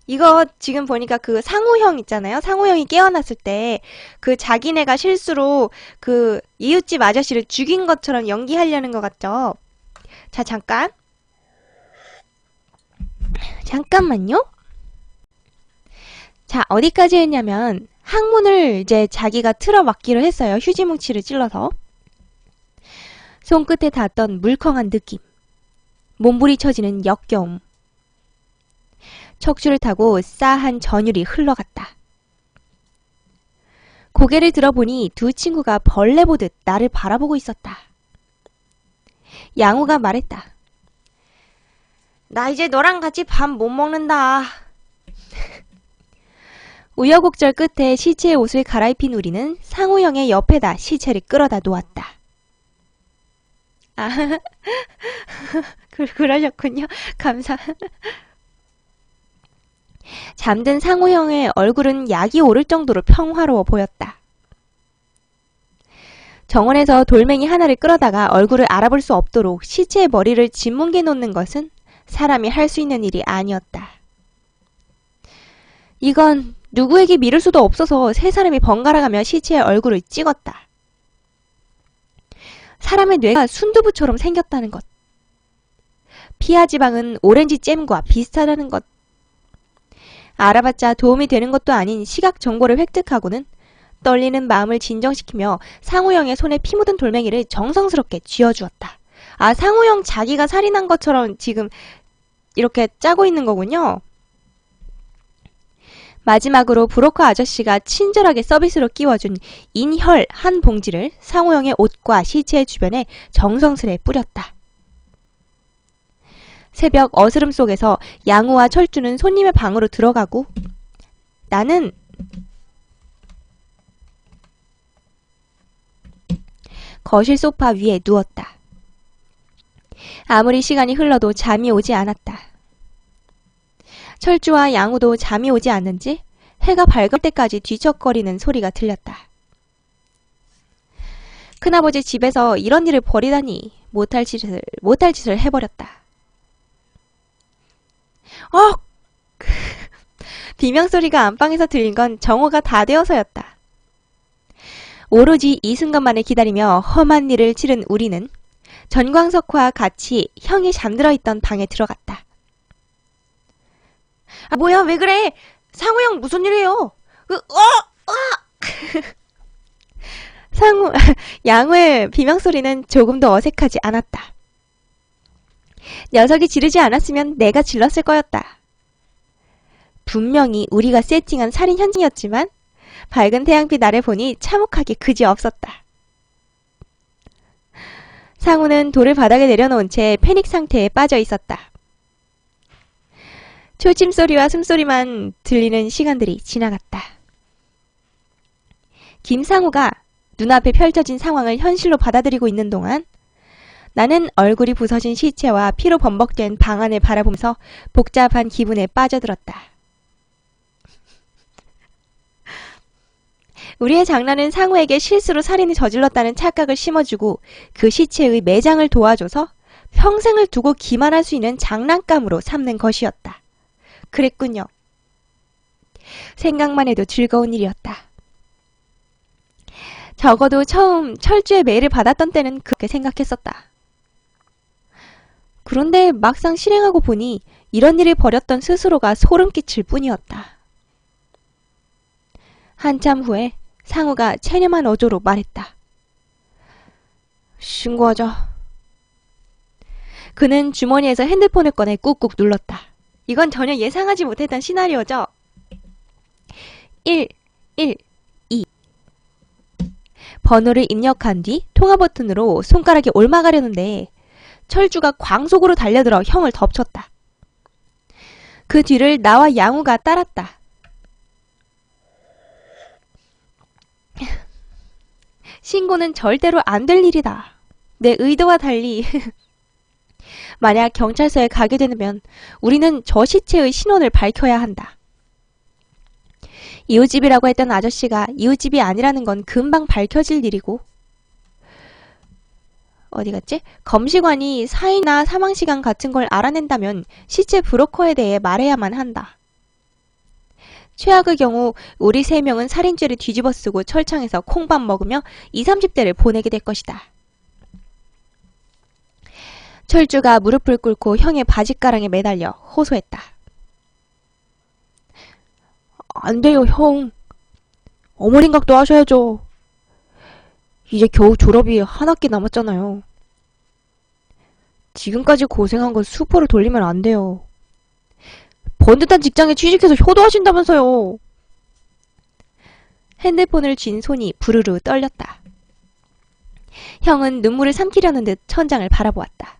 이거 지금 보니까 그 상우형 있잖아요. 상우형이 깨어났을 때 그 자기네가 실수로 그 이웃집 아저씨를 죽인 것처럼 연기하려는 것 같죠? 자, 잠깐만요. 자, 어디까지 했냐면 항문을 이제 자기가 틀어막기로 했어요. 휴지뭉치를 찔러서. 손끝에 닿았던 물컹한 느낌. 몸부리쳐지는 역겨움. 척추를 타고 싸한 전율이 흘러갔다. 고개를 들어보니 두 친구가 벌레 보듯 나를 바라보고 있었다. 양우가 말했다. 나 이제 너랑 같이 밥 못 먹는다. 우여곡절 끝에 시체의 옷을 갈아입힌 우리는 상우형의 옆에다 시체를 끌어다 놓았다. 아, 그러셨군요. 감사. 잠든 상우형의 얼굴은 약이 오를 정도로 평화로워 보였다. 정원에서 돌멩이 하나를 끌어다가 얼굴을 알아볼 수 없도록 시체의 머리를 짓뭉개 놓는 것은 사람이 할 수 있는 일이 아니었다. 이건 누구에게 미룰 수도 없어서 세 사람이 번갈아가며 시체의 얼굴을 찍었다. 사람의 뇌가 순두부처럼 생겼다는 것. 피하 지방은 오렌지 잼과 비슷하다는 것. 알아봤자 도움이 되는 것도 아닌 시각 정보를 획득하고는 떨리는 마음을 진정시키며 상우형의 손에 피 묻은 돌멩이를 정성스럽게 쥐어주었다. 아, 상우형 자기가 살인한 것처럼 지금 이렇게 짜고 있는 거군요. 마지막으로 브로커 아저씨가 친절하게 서비스로 끼워준 인혈 한 봉지를 상우형의 옷과 시체의 주변에 정성스레 뿌렸다. 새벽 어스름 속에서 양우와 철주는 손님의 방으로 들어가고 나는 거실 소파 위에 누웠다. 아무리 시간이 흘러도 잠이 오지 않았다. 철주와 양우도 잠이 오지 않는지 해가 밝을 때까지 뒤척거리는 소리가 들렸다. 큰아버지 집에서 이런 일을 벌이다니 못할 짓을 해버렸다. 비명소리가 안방에서 들린 건 정오가 다 되어서였다. 오로지 이 순간만을 기다리며 험한 일을 치른 우리는 전광석과 같이 형이 잠들어 있던 방에 들어갔다. 아, 뭐야, 왜 그래? 상우 형 무슨 일이에요? 양우의 비명소리는 조금도 어색하지 않았다. 녀석이 지르지 않았으면 내가 질렀을 거였다. 분명히 우리가 세팅한 살인 현장이었지만 밝은 태양빛 아래 보니 참혹하게 그지없었다. 상우는 돌을 바닥에 내려놓은 채 패닉 상태에 빠져 있었다. 초침소리와 숨소리만 들리는 시간들이 지나갔다. 김상우가 눈앞에 펼쳐진 상황을 현실로 받아들이고 있는 동안 나는 얼굴이 부서진 시체와 피로 범벅된 방 안을 바라보면서 복잡한 기분에 빠져들었다. 우리의 장난은 상우에게 실수로 살인을 저질렀다는 착각을 심어주고 그 시체의 매장을 도와줘서 평생을 두고 기만할 수 있는 장난감으로 삼는 것이었다. 그랬군요. 생각만 해도 즐거운 일이었다. 적어도 처음 철주의 메일을 받았던 때는 그렇게 생각했었다. 그런데 막상 실행하고 보니 이런 일을 벌였던 스스로가 소름 끼칠 뿐이었다. 한참 후에 상우가 체념한 어조로 말했다. 신고하자. 그는 주머니에서 핸드폰을 꺼내 꾹꾹 눌렀다. 이건 전혀 예상하지 못했던 시나리오죠. 1, 2 번호를 입력한 뒤 통화 버튼으로 손가락에 올막가려는데 철주가 광속으로 달려들어 형을 덮쳤다. 그 뒤를 나와 양우가 따랐다. 신고는 절대로 안 될 일이다. 내 의도와 달리 만약 경찰서에 가게 되면 우리는 저 시체의 신원을 밝혀야 한다. 이웃집이라고 했던 아저씨가 이웃집이 아니라는 건 금방 밝혀질 일이고 어디 갔지? 검시관이 사인이나 사망시간 같은 걸 알아낸다면 시체 브로커에 대해 말해야만 한다. 최악의 경우 우리 3명은 살인죄를 뒤집어쓰고 철창에서 콩밥 먹으며 20, 30대를 보내게 될 것이다. 철주가 무릎을 꿇고 형의 바지가랑에 매달려 호소했다. 안 돼요, 형. 어머님각도 하셔야죠. 이제 겨우 졸업이 한 학기 남았잖아요. 지금까지 고생한 건 수포로 돌리면 안 돼요. 번듯한 직장에 취직해서 효도하신다면서요. 핸드폰을 쥔 손이 부르르 떨렸다. 형은 눈물을 삼키려는 듯 천장을 바라보았다.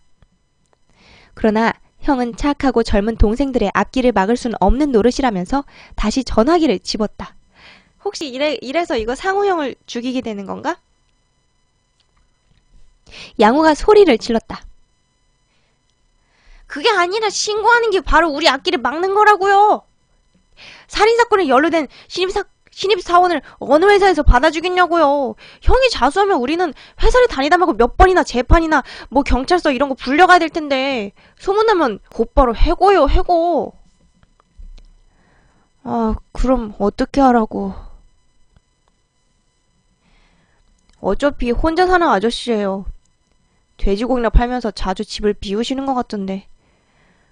그러나 형은 착하고 젊은 동생들의 앞길을 막을 수는 없는 노릇이라면서 다시 전화기를 집었다. 혹시 이래서 이거 상우 형을 죽이게 되는 건가? 양우가 소리를 질렀다. 그게 아니라 신고하는 게 바로 우리 앞길을 막는 거라고요. 살인사건에 연루된 신입사원을 어느 회사에서 받아주겠냐고요. 형이 자수하면 우리는 회사를 다니다 말고 몇 번이나 재판이나 뭐 경찰서 이런 거 불려가야 될 텐데 소문나면 곧바로 해고요, 해고. 아, 그럼 어떻게 하라고. 어차피 혼자 사는 아저씨예요. 돼지고기나 팔면서 자주 집을 비우시는 것 같던데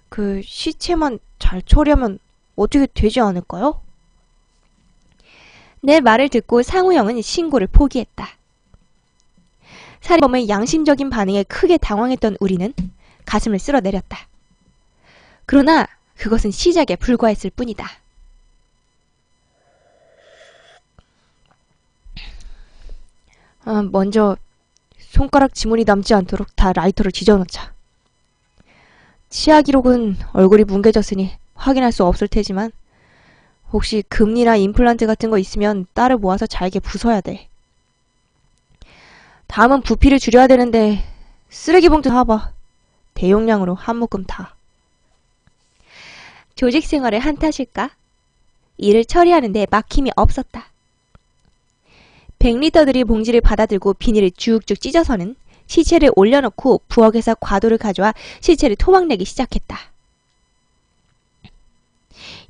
그 시체만 잘 처리하면 어떻게 되지 않을까요? 내 말을 듣고 상우 형은 신고를 포기했다. 살인범의 양심적인 반응에 크게 당황했던 우리는 가슴을 쓸어내렸다. 그러나 그것은 시작에 불과했을 뿐이다. 먼저 손가락 지문이 남지 않도록 다 라이터를 지져놓자. 치아 기록은 얼굴이 뭉개졌으니 확인할 수 없을 테지만 혹시 금리나 임플란트 같은 거 있으면 딸을 모아서 잘게 부숴야 돼. 다음은 부피를 줄여야 되는데 쓰레기 봉투 사봐. 대용량으로 한 묶음 다. 조직 생활의 한탓일까? 일을 처리하는데 막힘이 없었다. 100리터들이 봉지를 받아들고 비닐을 쭉쭉 찢어서는 시체를 올려놓고 부엌에서 과도를 가져와 시체를 토막내기 시작했다.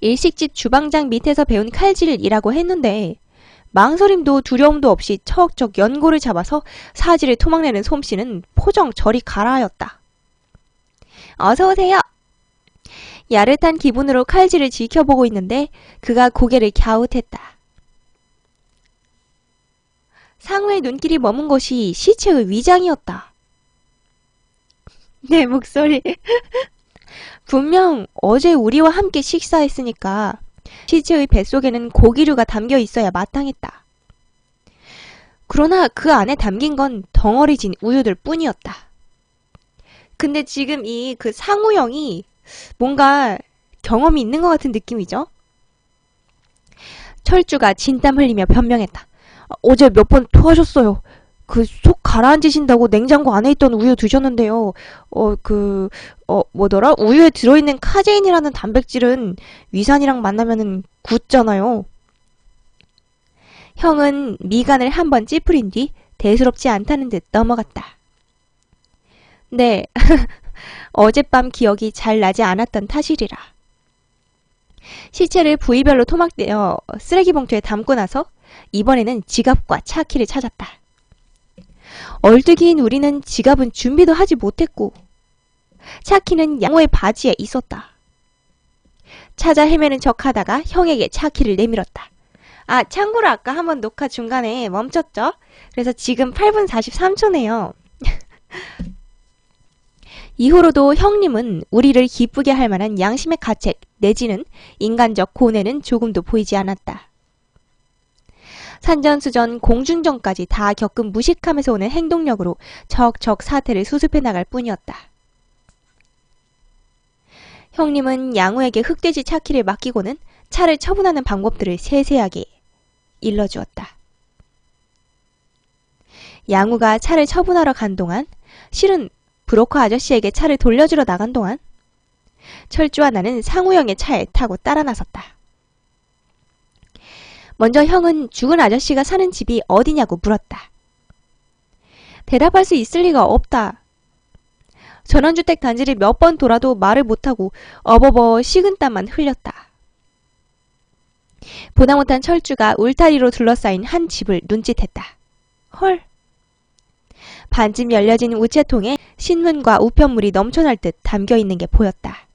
일식집 주방장 밑에서 배운 칼질이라고 했는데 망설임도 두려움도 없이 척척 연고를 잡아서 사지를 토막내는 솜씨는 포정 저리 가라 하였다. 어서오세요. 야릇한 기분으로 칼질을 지켜보고 있는데 그가 고개를 갸웃했다. 상우의 눈길이 머문 것이 시체의 위장이었다. 내 목소리. 분명 어제 우리와 함께 식사했으니까 시체의 뱃속에는 고기류가 담겨 있어야 마땅했다. 그러나 그 안에 담긴 건 덩어리진 우유들 뿐이었다. 근데 지금 이 그 상우형이 뭔가 경험이 있는 것 같은 느낌이죠? 철주가 진땀 흘리며 변명했다. 어제 몇 번 토하셨어요. 그 속 가라앉으신다고 냉장고 안에 있던 우유 드셨는데요. 뭐더라? 우유에 들어있는 카제인이라는 단백질은 위산이랑 만나면은 굳잖아요. 형은 미간을 한번 찌푸린 뒤 대수롭지 않다는 듯 넘어갔다. 네, 어젯밤 기억이 잘 나지 않았던 탓이리라. 시체를 부위별로 토막내어 쓰레기 봉투에 담고 나서 이번에는 지갑과 차키를 찾았다. 얼뜨기인 우리는 지갑은 준비도 하지 못했고 차키는 양호의 바지에 있었다. 찾아 헤매는 척하다가 형에게 차키를 내밀었다. 아, 참고로 아까 한번 녹화 중간에 멈췄죠? 그래서 지금 8분 43초네요. 이후로도 형님은 우리를 기쁘게 할 만한 양심의 가책 내지는 인간적 고뇌는 조금도 보이지 않았다. 산전수전 공중전까지 다 겪은 무식함에서 오는 행동력으로 척척 사태를 수습해 나갈 뿐이었다. 형님은 양우에게 흑돼지 차키를 맡기고는 차를 처분하는 방법들을 세세하게 일러주었다. 양우가 차를 처분하러 간 동안, 실은 브로커 아저씨에게 차를 돌려주러 나간 동안 철주와 나는 상우형의 차에 타고 따라 나섰다. 먼저 형은 죽은 아저씨가 사는 집이 어디냐고 물었다. 대답할 수 있을 리가 없다. 전원주택 단지를 몇 번 돌아도 말을 못하고 어버버 식은땀만 흘렸다. 보다 못한 철주가 울타리로 둘러싸인 한 집을 눈짓했다. 헐. 반쯤 열려진 우체통에 신문과 우편물이 넘쳐날 듯 담겨있는 게 보였다.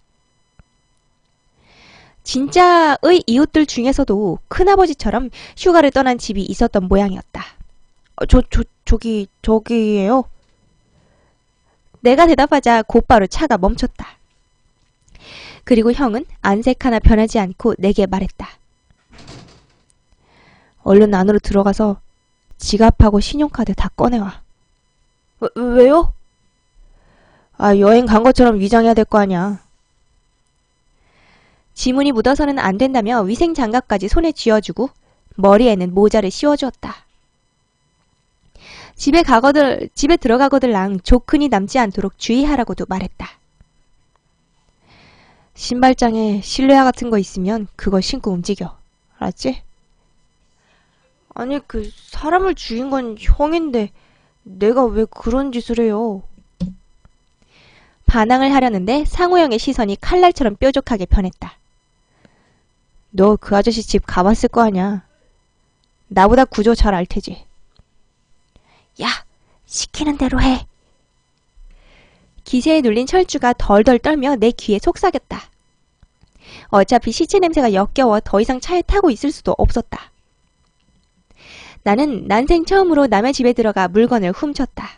진짜의 이웃들 중에서도 큰아버지처럼 휴가를 떠난 집이 있었던 모양이었다. 저기예요? 내가 대답하자 곧바로 차가 멈췄다. 그리고 형은 안색 하나 변하지 않고 내게 말했다. 얼른 안으로 들어가서 지갑하고 신용카드 다 꺼내와. 왜요? 여행 간 것처럼 위장해야 될 거 아니야. 지문이 묻어서는 안 된다며 위생장갑까지 손에 쥐어주고 머리에는 모자를 씌워주었다. 집에 들어가거들랑 조큰이 남지 않도록 주의하라고도 말했다. 신발장에 실내화 같은 거 있으면 그거 신고 움직여. 알았지? 아니, 사람을 죽인 건 형인데 내가 왜 그런 짓을 해요? 반항을 하려는데 상우형의 시선이 칼날처럼 뾰족하게 변했다. 너 그 아저씨 집 가봤을 거 아냐? 나보다 구조 잘 알 테지. 야, 시키는 대로 해. 기세에 눌린 철주가 덜덜 떨며 내 귀에 속삭였다. 어차피 시체 냄새가 역겨워 더 이상 차에 타고 있을 수도 없었다. 나는 난생 처음으로 남의 집에 들어가 물건을 훔쳤다.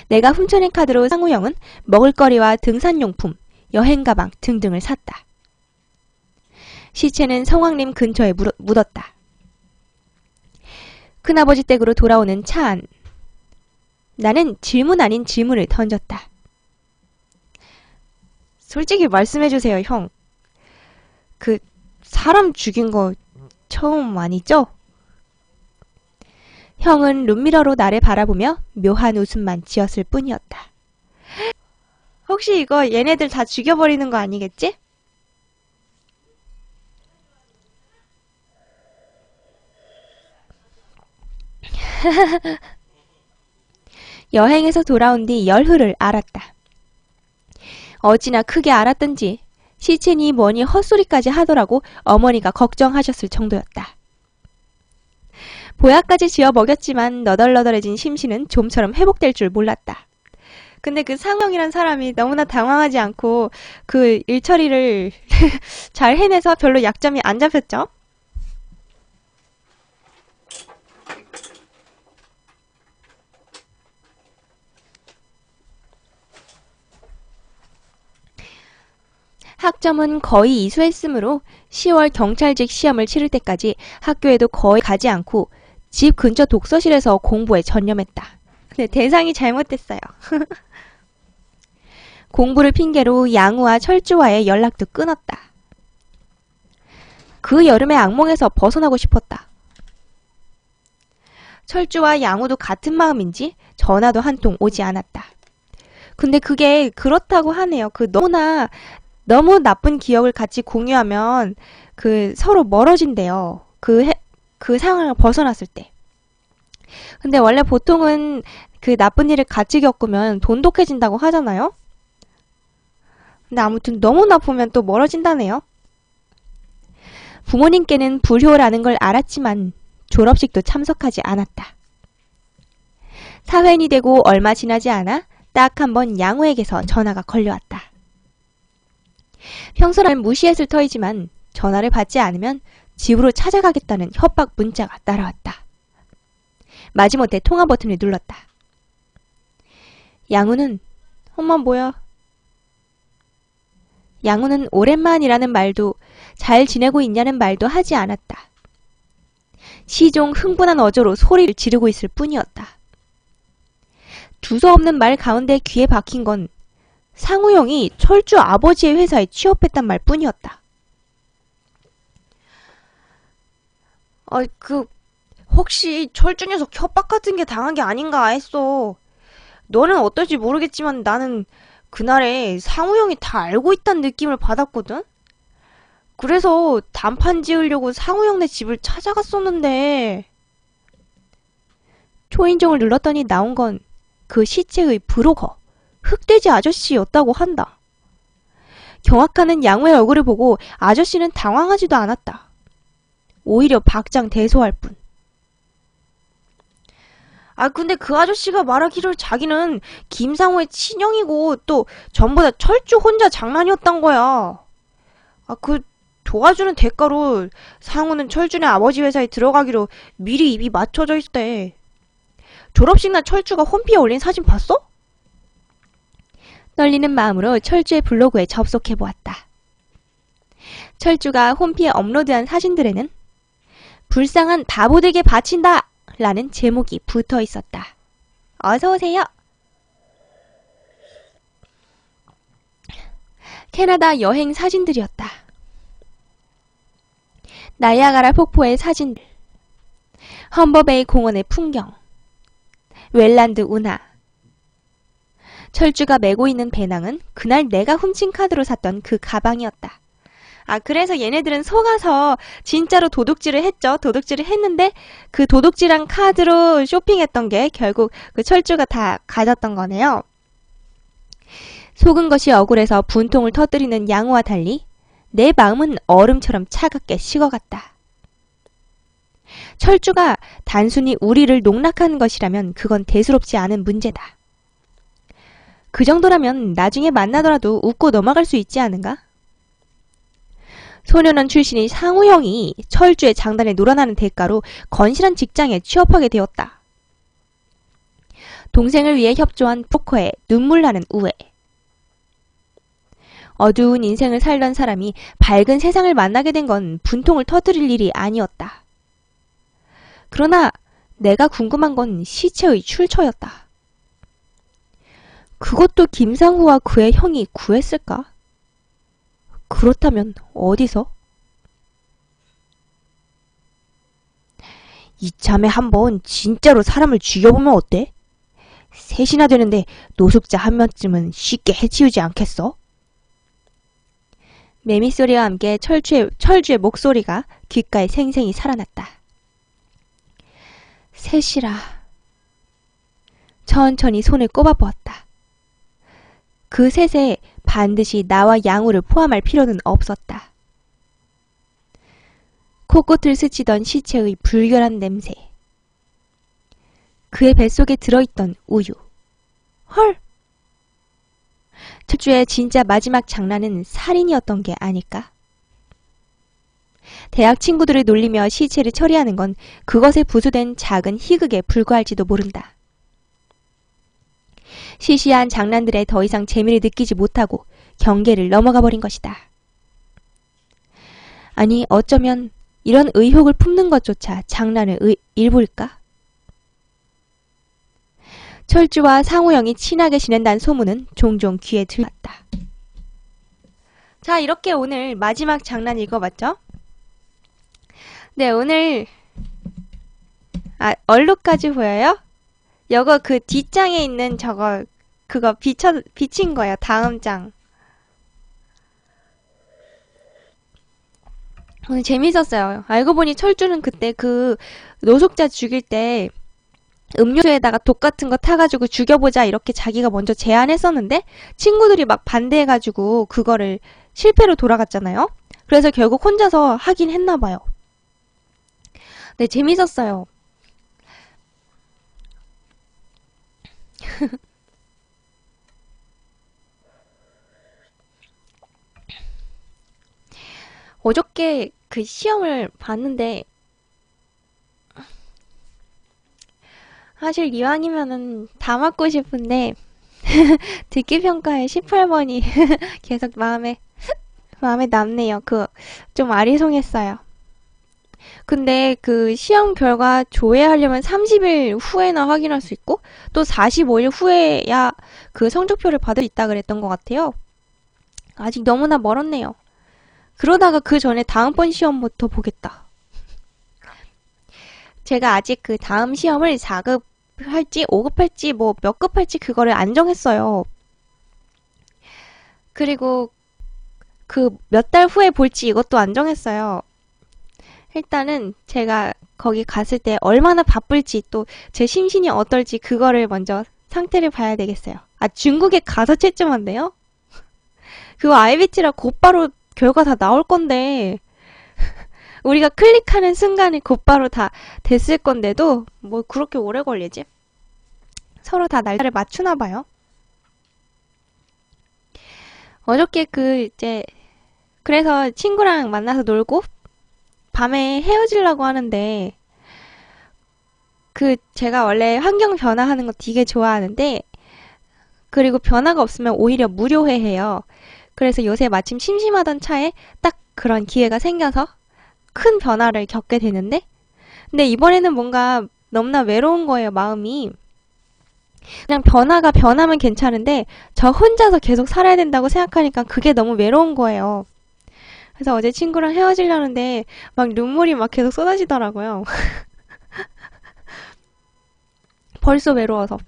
내가 훔쳐낸 카드로 상우형은 먹을거리와 등산용품, 여행가방 등등을 샀다. 시체는 성황림 근처에 묻었다. 큰아버지 댁으로 돌아오는 차 안. 나는 질문 아닌 질문을 던졌다. 솔직히 말씀해주세요, 형. 사람 죽인 거 처음 아니죠? 형은 룸미러로 나를 바라보며 묘한 웃음만 지었을 뿐이었다. 혹시 이거 얘네들 다 죽여버리는 거 아니겠지? 여행에서 돌아온 뒤 열흘을 알았다. 어찌나 크게 알았던지 시체니 뭐니 헛소리까지 하더라고 어머니가 걱정하셨을 정도였다. 보약까지 지어 먹였지만 너덜너덜해진 심신은 좀처럼 회복될 줄 몰랐다. 근데 그 상영이란 사람이 너무나 당황하지 않고 그 일처리를 잘 해내서 별로 약점이 안 잡혔죠? 학점은 거의 이수했으므로 10월 경찰직 시험을 치를 때까지 학교에도 거의 가지 않고 집 근처 독서실에서 공부에 전념했다. 근데 대상이 잘못됐어요. 공부를 핑계로 양우와 철주와의 연락도 끊었다. 그 여름의 악몽에서 벗어나고 싶었다. 철주와 양우도 같은 마음인지 전화도 한 통 오지 않았다. 근데 그게 그렇다고 하네요. 너무 나쁜 기억을 같이 공유하면 서로 멀어진대요. 그 상황을 벗어났을 때. 근데 원래 보통은 그 나쁜 일을 같이 겪으면 돈독해진다고 하잖아요? 근데 아무튼 너무 나쁘면 또 멀어진다네요. 부모님께는 불효라는 걸 알았지만 졸업식도 참석하지 않았다. 사회인이 되고 얼마 지나지 않아 딱 한 번 양우에게서 전화가 걸려왔다. 평소라면 무시했을 터이지만 전화를 받지 않으면 집으로 찾아가겠다는 협박 문자가 따라왔다. 마지못해 통화 버튼을 눌렀다. 양우는 엄마 뭐야? 양우는 오랜만이라는 말도 잘 지내고 있냐는 말도 하지 않았다. 시종 흥분한 어조로 소리를 지르고 있을 뿐이었다. 두서없는 말 가운데 귀에 박힌 건 상우 형이 철주 아버지의 회사에 취업했단 말 뿐이었다. 혹시 철주 녀석 협박 같은 게 당한 게 아닌가 했어. 너는 어떨지 모르겠지만 나는 그날에 상우 형이 다 알고 있다는 느낌을 받았거든? 그래서 단판 지으려고 상우 형네 집을 찾아갔었는데 초인종을 눌렀더니 나온 건 그 시체의 브로커, 흑돼지 아저씨였다고 한다. 경악하는 양우의 얼굴을 보고 아저씨는 당황하지도 않았다. 오히려 박장대소할 뿐. 근데 그 아저씨가 말하기를 자기는 김상우의 친형이고 또 전부 다 철주 혼자 장난이었단 거야. 도와주는 대가로 상우는 철주네 아버지 회사에 들어가기로 미리 입이 맞춰져 있대. 졸업식 날 철주가 홈피에 올린 사진 봤어? 떨리는 마음으로 철주의 블로그에 접속해보았다. 철주가 홈피에 업로드한 사진들에는 불쌍한 바보들에게 바친다! 라는 제목이 붙어 있었다. 어서오세요! 캐나다 여행 사진들이었다. 나이아가라 폭포의 사진들, 험버베이 공원의 풍경, 웰란드 운하. 철주가 메고 있는 배낭은 그날 내가 훔친 카드로 샀던 그 가방이었다. 그래서 얘네들은 속아서 진짜로 도둑질을 했죠. 도둑질을 했는데 그 도둑질한 카드로 쇼핑했던 게 결국 그 철주가 다 가졌던 거네요. 속은 것이 억울해서 분통을 터뜨리는 양우와 달리 내 마음은 얼음처럼 차갑게 식어갔다. 철주가 단순히 우리를 농락하는 것이라면 그건 대수롭지 않은 문제다. 그 정도라면 나중에 만나더라도 웃고 넘어갈 수 있지 않은가? 소년원 출신인 상우 형이 철주의 장단에 놀아나는 대가로 건실한 직장에 취업하게 되었다. 동생을 위해 협조한 포커에 눈물 나는 우애. 어두운 인생을 살던 사람이 밝은 세상을 만나게 된 건 분통을 터뜨릴 일이 아니었다. 그러나 내가 궁금한 건 시체의 출처였다. 그것도 김상우와 그의 형이 구했을까? 그렇다면 어디서? 이참에 한번 진짜로 사람을 죽여보면 어때? 셋이나 되는데 노숙자 한 명쯤은 쉽게 해치우지 않겠어? 매미소리와 함께 철주의 목소리가 귓가에 생생히 살아났다. 셋이라. 천천히 손을 꼽아보았다. 그 셋에 반드시 나와 양우를 포함할 필요는 없었다. 코끝을 스치던 시체의 불결한 냄새. 그의 뱃속에 들어있던 우유. 헐! 철주의 진짜 마지막 장난은 살인이었던 게 아닐까? 대학 친구들을 놀리며 시체를 처리하는 건 그것에 부수된 작은 희극에 불과할지도 모른다. 시시한 장난들에 더 이상 재미를 느끼지 못하고 경계를 넘어가 버린 것이다. 아니, 어쩌면 이런 의혹을 품는 것조차 장난의 일부일까? 철주와 상우형이 친하게 지낸다는 소문은 종종 귀에 들렸다. 자, 이렇게 오늘 마지막 장난 읽어봤죠? 네, 오늘 얼룩까지 보여요? 요거 그 뒷장에 있는 그거 비친 거예요. 다음 장. 오늘 재밌었어요. 알고 보니 철주는 그때 그 노숙자 죽일 때 음료수에다가 독 같은 거 타가지고 죽여보자 이렇게 자기가 먼저 제안했었는데 친구들이 막 반대해가지고 그거를 실패로 돌아갔잖아요. 그래서 결국 혼자서 하긴 했나봐요. 네, 재밌었어요. 어저께 그 시험을 봤는데 사실 이왕이면은 다 맞고 싶은데 듣기평가에 18번이 계속 마음에 남네요. 좀 아리송했어요. 근데 그 시험 결과 조회하려면 30일 후에나 확인할 수 있고 또 45일 후에야 그 성적표를 받을 수 있다 그랬던 것 같아요. 아직 너무나 멀었네요. 그러다가 그 전에 다음번 시험부터 보겠다. 제가 아직 그 다음 시험을 4급 할지 5급 할지 뭐 몇 급 할지 그거를 안 정했어요. 그리고 그 몇 달 후에 볼지 이것도 안 정했어요. 일단은 제가 거기 갔을 때 얼마나 바쁠지 또 제 심신이 어떨지 그거를 먼저 상태를 봐야 되겠어요. 중국에 가서 채점한대요? 그거 IBT라 곧바로 결과 다 나올 건데 우리가 클릭하는 순간에 곧바로 다 됐을 건데도 뭐 그렇게 오래 걸리지? 서로 다 날짜를 맞추나 봐요. 어저께 그래서 친구랑 만나서 놀고 밤에 헤어지려고 하는데 제가 원래 환경 변화하는 거 되게 좋아하는데 그리고 변화가 없으면 오히려 무료회 해요. 그래서 요새 마침 심심하던 차에 딱 그런 기회가 생겨서 큰 변화를 겪게 되는데 근데 이번에는 뭔가 너무나 외로운 거예요, 마음이. 그냥 변하면 괜찮은데 저 혼자서 계속 살아야 된다고 생각하니까 그게 너무 외로운 거예요. 그래서 어제 친구랑 헤어지려는데 막 눈물이 막 계속 쏟아지더라고요. 벌써 외로워서.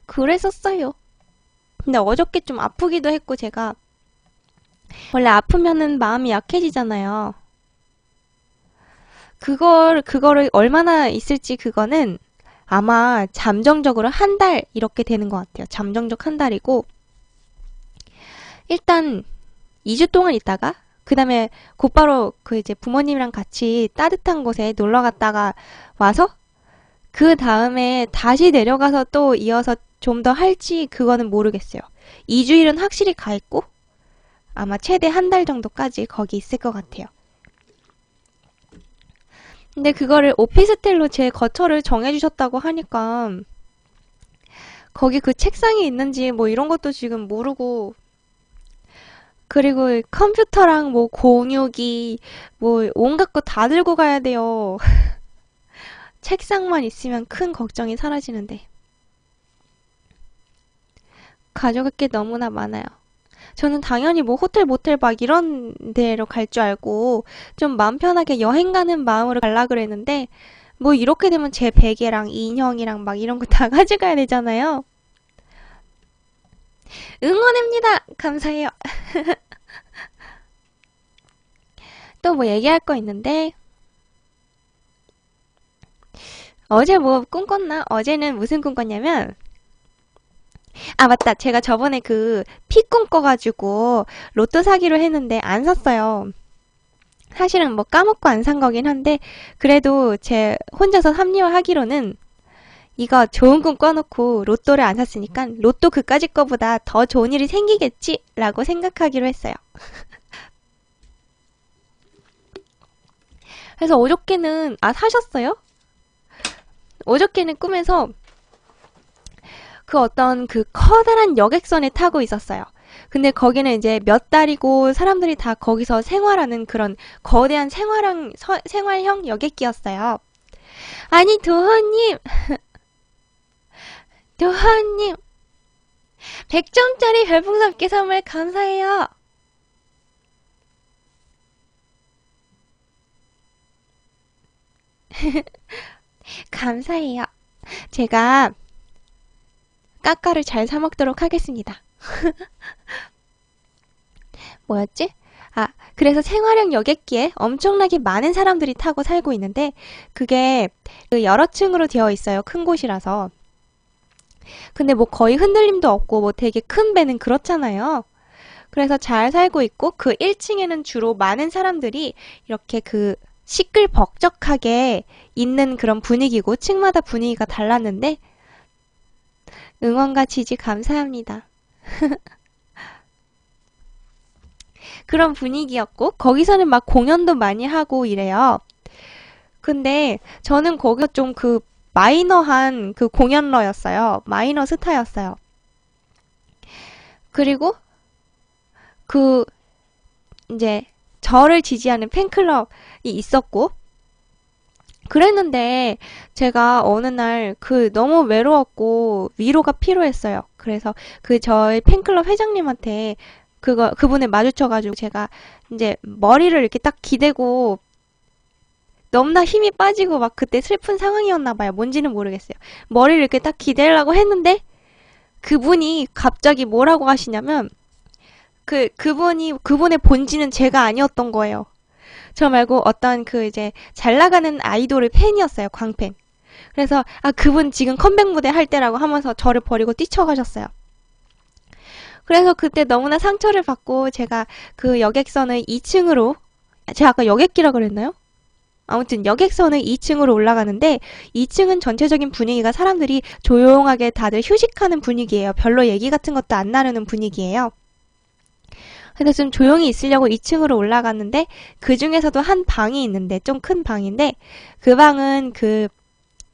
그랬었어요. 근데 어저께 좀 아프기도 했고 제가 원래 아프면은 마음이 약해지잖아요. 그거를 얼마나 있을지 그거는 아마 잠정적으로 한 달 이렇게 되는 것 같아요. 잠정적 한 달이고 일단 2주 동안 있다가 그 다음에 곧바로 이제 부모님이랑 같이 따뜻한 곳에 놀러 갔다가 와서 그 다음에 다시 내려가서 또 이어서 좀 더 할지 그거는 모르겠어요. 2주일은 확실히 가 있고 아마 최대 한 달 정도까지 거기 있을 것 같아요. 근데 그거를 오피스텔로 제 거처를 정해주셨다고 하니까 거기 그 책상이 있는지 뭐 이런 것도 지금 모르고 그리고 컴퓨터랑 뭐 공유기 뭐 온갖 거 다 들고 가야 돼요. 책상만 있으면 큰 걱정이 사라지는데 가져갈 게 너무나 많아요. 저는 당연히 뭐 호텔 모텔 막 이런 데로 갈 줄 알고 좀 마음 편하게 여행 가는 마음으로 갈라 그랬는데 뭐 이렇게 되면 제 베개랑 인형이랑 막 이런 거 다 가져가야 되잖아요. 응원합니다. 감사해요. 또 뭐 얘기할 거 있는데 어제 뭐 꿈꿨나? 어제는 무슨 꿈 꿨냐면, 아, 맞다. 제가 저번에 그 피 꿈꿔가지고 로또 사기로 했는데 안 샀어요. 사실은 뭐 까먹고 안 산 거긴 한데, 그래도 제 혼자서 합리화하기로는 이거 좋은 꿈 꿔놓고 로또를 안 샀으니까 로또 그까짓 거보다 더 좋은 일이 생기겠지라고 생각하기로 했어요. 그래서 어저께는, 아, 사셨어요? 어저께는 꿈에서 그 어떤 그 커다란 여객선에 타고 있었어요. 근데 거기는 이제 몇 달이고 사람들이 다 거기서 생활하는 그런 거대한 생활형 여객기였어요. 아니, 도허님, 도허님, 100점짜리 별풍선 1개 선물 감사해요. 감사해요. 제가 까까를 잘 사먹도록 하겠습니다. 뭐였지? 아, 그래서 생활형 여객기에 엄청나게 많은 사람들이 타고 살고 있는데, 그게 그 여러 층으로 되어 있어요. 큰 곳이라서. 근데 뭐 거의 흔들림도 없고, 뭐 되게 큰 배는 그렇잖아요. 그래서 잘 살고 있고, 그 1층에는 주로 많은 사람들이 이렇게 그 시끌벅적하게 있는 그런 분위기고, 층마다 분위기가 달랐는데, 응원과 지지 감사합니다. 그런 분위기였고, 거기서는 막 공연도 많이 하고 이래요. 근데 저는 거기가 좀 그 마이너한 그 공연러였어요. 마이너 스타였어요. 그리고 그 이제 저를 지지하는 팬클럽이 있었고, 그랬는데 제가 어느 날 그 너무 외로웠고 위로가 필요했어요. 그래서 그 저희 팬클럽 회장님한테 그분을 마주쳐가지고 제가 이제 머리를 이렇게 딱 기대고 너무나 힘이 빠지고 막 그때 슬픈 상황이었나 봐요. 뭔지는 모르겠어요. 머리를 이렇게 딱 기대려고 했는데 그분이 갑자기 뭐라고 하시냐면 그분의 본질은 제가 아니었던 거예요. 저 말고 어떤 그 이제 잘 나가는 아이돌의 팬이었어요. 광팬. 그래서 아 그분 지금 컴백 무대 할 때라고 하면서 저를 버리고 뛰쳐가셨어요. 그래서 그때 너무나 상처를 받고 제가 그 여객선을 2층으로 제가 아까 여객기라 그랬나요? 아무튼 여객선을 2층으로 올라가는데 2층은 전체적인 분위기가 사람들이 조용하게 다들 휴식하는 분위기예요. 별로 얘기 같은 것도 안 나누는 분위기예요. 그래서 좀 조용히 있으려고 2층으로 올라갔는데 그 중에서도 한 방이 있는데 좀 큰 방인데 그 방은 그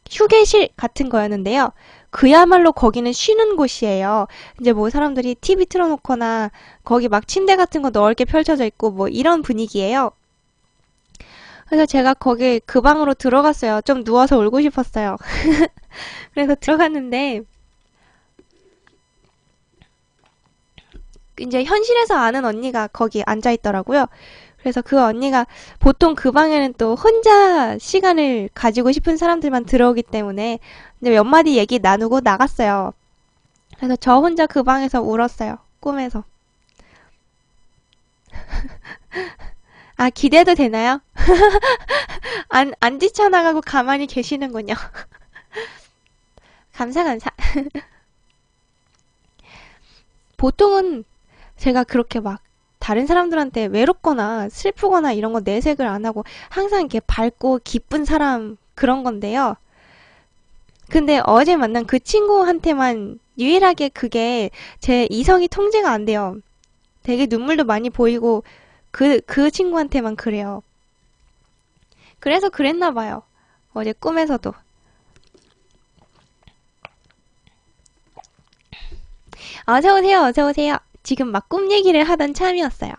휴게실 같은 거였는데요. 그야말로 거기는 쉬는 곳이에요. 이제 뭐 사람들이 TV 틀어놓거나 거기 막 침대 같은 거 넓게 펼쳐져 있고 뭐 이런 분위기예요. 그래서 제가 거기 그 방으로 들어갔어요. 좀 누워서 울고 싶었어요. 그래서 들어갔는데 이제 현실에서 아는 언니가 거기 앉아 있더라고요. 그래서 그 언니가 보통 그 방에는 또 혼자 시간을 가지고 싶은 사람들만 들어오기 때문에 이제 몇 마디 얘기 나누고 나갔어요. 그래서 저 혼자 그 방에서 울었어요. 꿈에서. 아, 기대도 되나요? 안 뛰쳐나가고 가만히 계시는군요. 감사, 감사. 보통은 제가 그렇게 막 다른 사람들한테 외롭거나 슬프거나 이런 거 내색을 안 하고 항상 이렇게 밝고 기쁜 사람 그런 건데요. 근데 어제 만난 그 친구한테만 유일하게 그게 제 이성이 통제가 안 돼요. 되게 눈물도 많이 보이고 그 친구한테만 그래요. 그래서 그랬나 봐요. 어제 꿈에서도. 어서오세요, 어서오세요. 지금 막 꿈 얘기를 하던 참이었어요.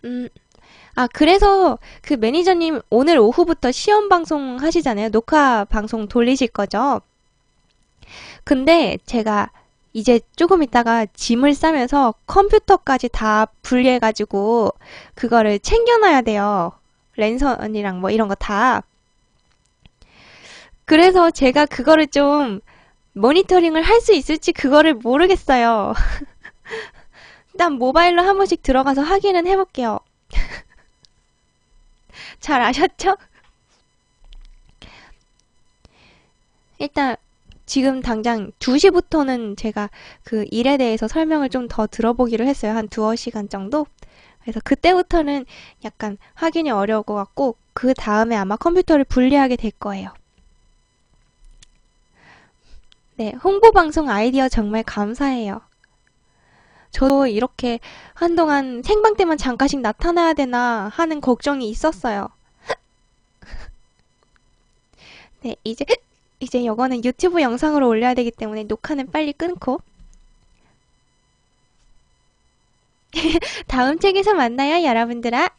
음, 아, 그래서 그 매니저님 오늘 오후부터 시험 방송 하시잖아요. 녹화 방송 돌리실 거죠? 근데 제가 이제 조금 있다가 짐을 싸면서 컴퓨터까지 다 분리해가지고 그거를 챙겨놔야 돼요. 랜선이랑 뭐 이런 거 다. 그래서 제가 그거를 좀 모니터링을 할 수 있을지 그거를 모르겠어요. 일단 모바일로 한 번씩 들어가서 확인은 해볼게요. 잘 아셨죠? 일단 지금 당장 2시부터는 제가 그 일에 대해서 설명을 좀 더 들어보기로 했어요. 한 두어 시간 정도. 그래서 그때부터는 약간 확인이 어려울 것 같고 그 다음에 아마 컴퓨터를 분리하게 될 거예요. 네, 홍보방송 아이디어 정말 감사해요. 저도 이렇게 한동안 생방 때만 잠깐씩 나타나야 되나 하는 걱정이 있었어요. 네, 이제 이거는 유튜브 영상으로 올려야 되기 때문에 녹화는 빨리 끊고 다음 책에서 만나요, 여러분들아.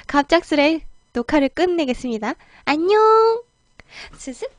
갑작스레 녹화를 끝내겠습니다. 안녕! 스습!